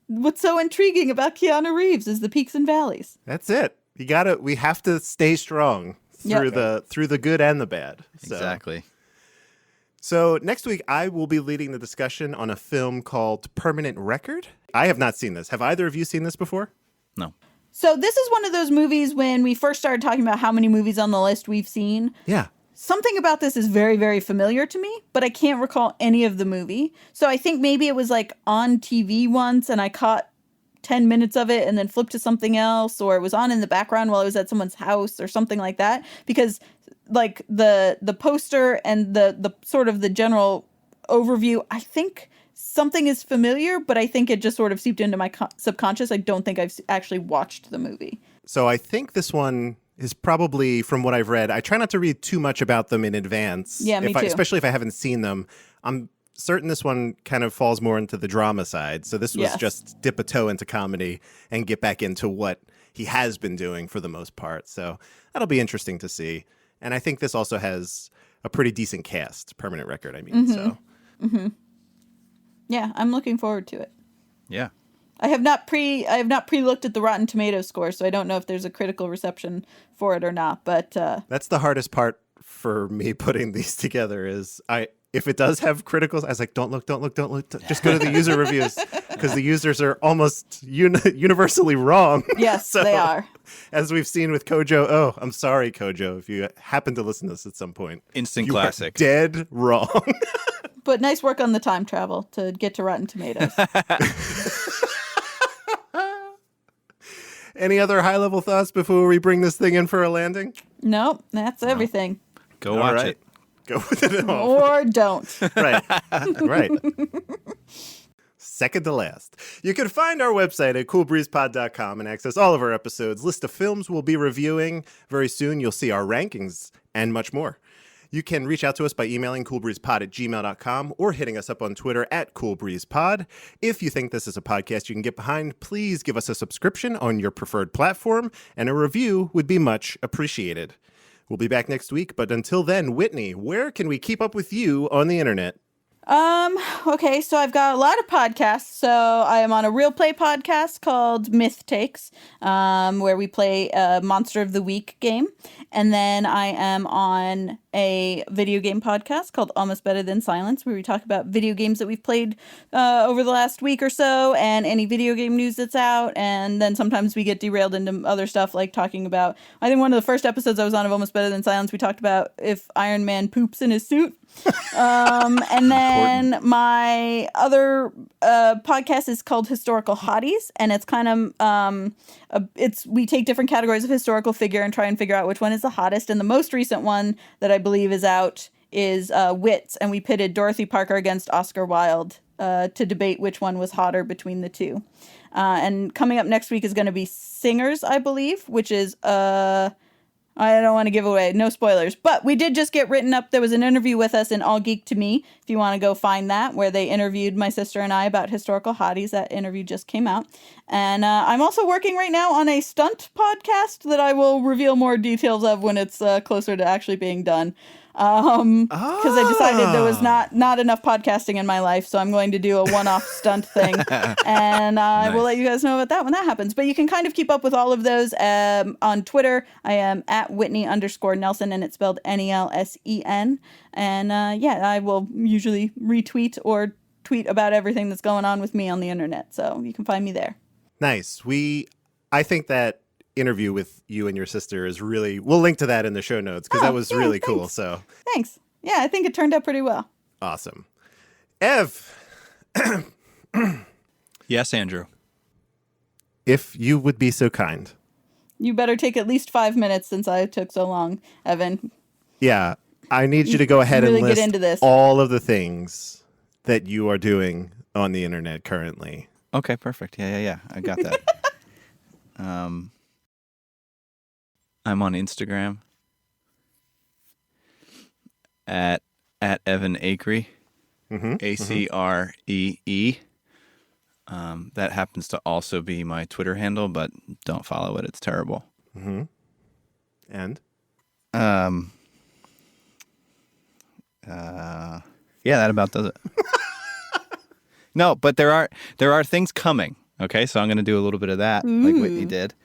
what's so intriguing about Keanu Reeves is the peaks and valleys.
That's it. We have to stay strong through the good and the bad. So.
Exactly.
So next week, I will be leading the discussion on a film called Permanent Record. I have not seen this. Have either of you seen this before?
No.
So this is one of those movies when we first started talking about how many movies on the list we've seen.
Yeah.
Something about this is very, very familiar to me, but I can't recall any of the movie. So I think maybe it was on TV once and I caught 10 minutes of it and then flipped to something else, or it was on in the background while I was at someone's house or something like that. Because the poster and the sort of the general overview, I think something is familiar, but I think it just sort of seeped into my subconscious. I don't think I've actually watched the movie.
So I think this one is probably, from what I've read, I try not to read too much about them in advance.
Yeah, me too.
Especially if I haven't seen them. I'm certain this one kind of falls more into the drama side. So this was just dip a toe into comedy and get back into what he has been doing for the most part. So that'll be interesting to see. And I think this also has a pretty decent cast, Permanent Record, I mean. So.
Yeah, I'm looking forward to it.
Yeah.
I have not pre-looked at the Rotten Tomatoes score, so I don't know if there's a critical reception for it or not. But
that's the hardest part for me putting these together. Is if it does have criticals, I was like, don't look. Just go to the user reviews, because the users are almost universally wrong.
Yes,
So,
they are.
As we've seen with Kojo. Oh, I'm sorry, Kojo, if you happen to listen to this at some point.
Instant
you
classic.
Are dead wrong.
But nice work on the time travel to get to Rotten Tomatoes.
Any other high-level thoughts before we bring this thing in for a landing?
Nope, that's everything.
Go watch it.
Go with it all.
Or don't.
Right. Right. Second to last. You can find our website at coolbreezepod.com and access all of our episodes, list of films we'll be reviewing. Very soon you'll see our rankings and much more. You can reach out to us by emailing coolbreezepod@gmail.com or hitting us up on Twitter at coolbreezepod. If you think this is a podcast you can get behind, please give us a subscription on your preferred platform, and a review would be much appreciated. We'll be back next week, but until then, Whitney, where can we keep up with you on the internet?
Okay, so I've got a lot of podcasts. So I am on a real play podcast called Myth Takes, where we play a Monster of the Week game. And then I am on a video game podcast called Almost Better Than Silence, where we talk about video games that we've played over the last week or so and any video game news that's out. And then sometimes we get derailed into other stuff, like talking about, I think one of the first episodes I was on of Almost Better Than Silence, we talked about if Iron Man poops in his suit. And then my other podcast is called Historical Hotties, and it's kind of we take different categories of historical figure and try and figure out which one is the hottest. And the most recent one that I believe is out is Wits, and we pitted Dorothy Parker against Oscar Wilde to debate which one was hotter between the two. And coming up next week is going to be Singers, I believe, which is I don't want to give away, no spoilers, but we did just get written up. There was an interview with us in All Geek to Me, if you want to go find that, where they interviewed my sister and I about historical hotties. That interview just came out. And I'm also working right now on a stunt podcast that I will reveal more details of when it's closer to actually being done. Because I decided there was not enough podcasting in my life, so I'm going to do a one-off stunt thing, and I will let you guys know about that when that happens. But you can kind of keep up with all of those on Twitter. I am at Whitney_Nelson, and it's spelled Nelsen. And I will usually retweet or tweet about everything that's going on with me on the internet, so you can find me there.
Nice. I think that interview with you and your sister is really, we'll link to that in the show notes, because that was really cool. So
thanks. Yeah, I think it turned out pretty well.
Awesome. Ev.
Yes, Andrew.
If you would be so kind.
You better take at least 5 minutes since I took so long, Evan.
Yeah, I need you to go ahead
really
and list
get into this.
all of the things that you are doing on the internet currently.
Okay, perfect. Yeah. I got that. I'm on Instagram at Evan Acree, Acree. That happens to also be my Twitter handle, but don't follow it. It's terrible.
Mm-hmm. And?
Yeah, that about does it. No, but there are things coming. Okay, so I'm going to do a little bit of that, like Whitney did.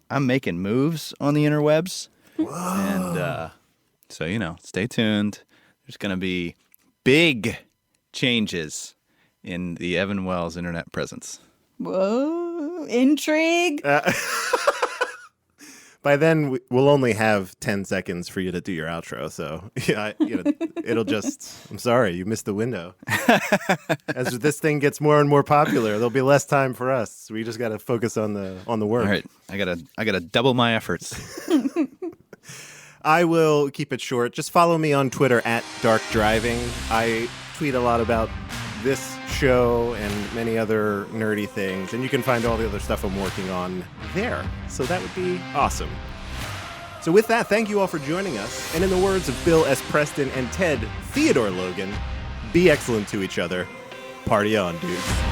I'm making moves on the interwebs. Whoa. And so, stay tuned. There's going to be big changes in the Evan Wells internet presence.
Whoa, intrigue.
By then, we'll only have 10 seconds for you to do your outro. So, it'll just, I'm sorry, you missed the window. As this thing gets more and more popular, there'll be less time for us. We just got to focus on the work.
All right. I gotta double my efforts.
I will keep it short. Just follow me on Twitter at Dark Driving. I tweet a lot about this show and many other nerdy things. And you can find all the other stuff I'm working on there. So that would be awesome. So with that, thank you all for joining us. And in the words of Bill S. Preston and Ted Theodore Logan, be excellent to each other. Party on, dudes.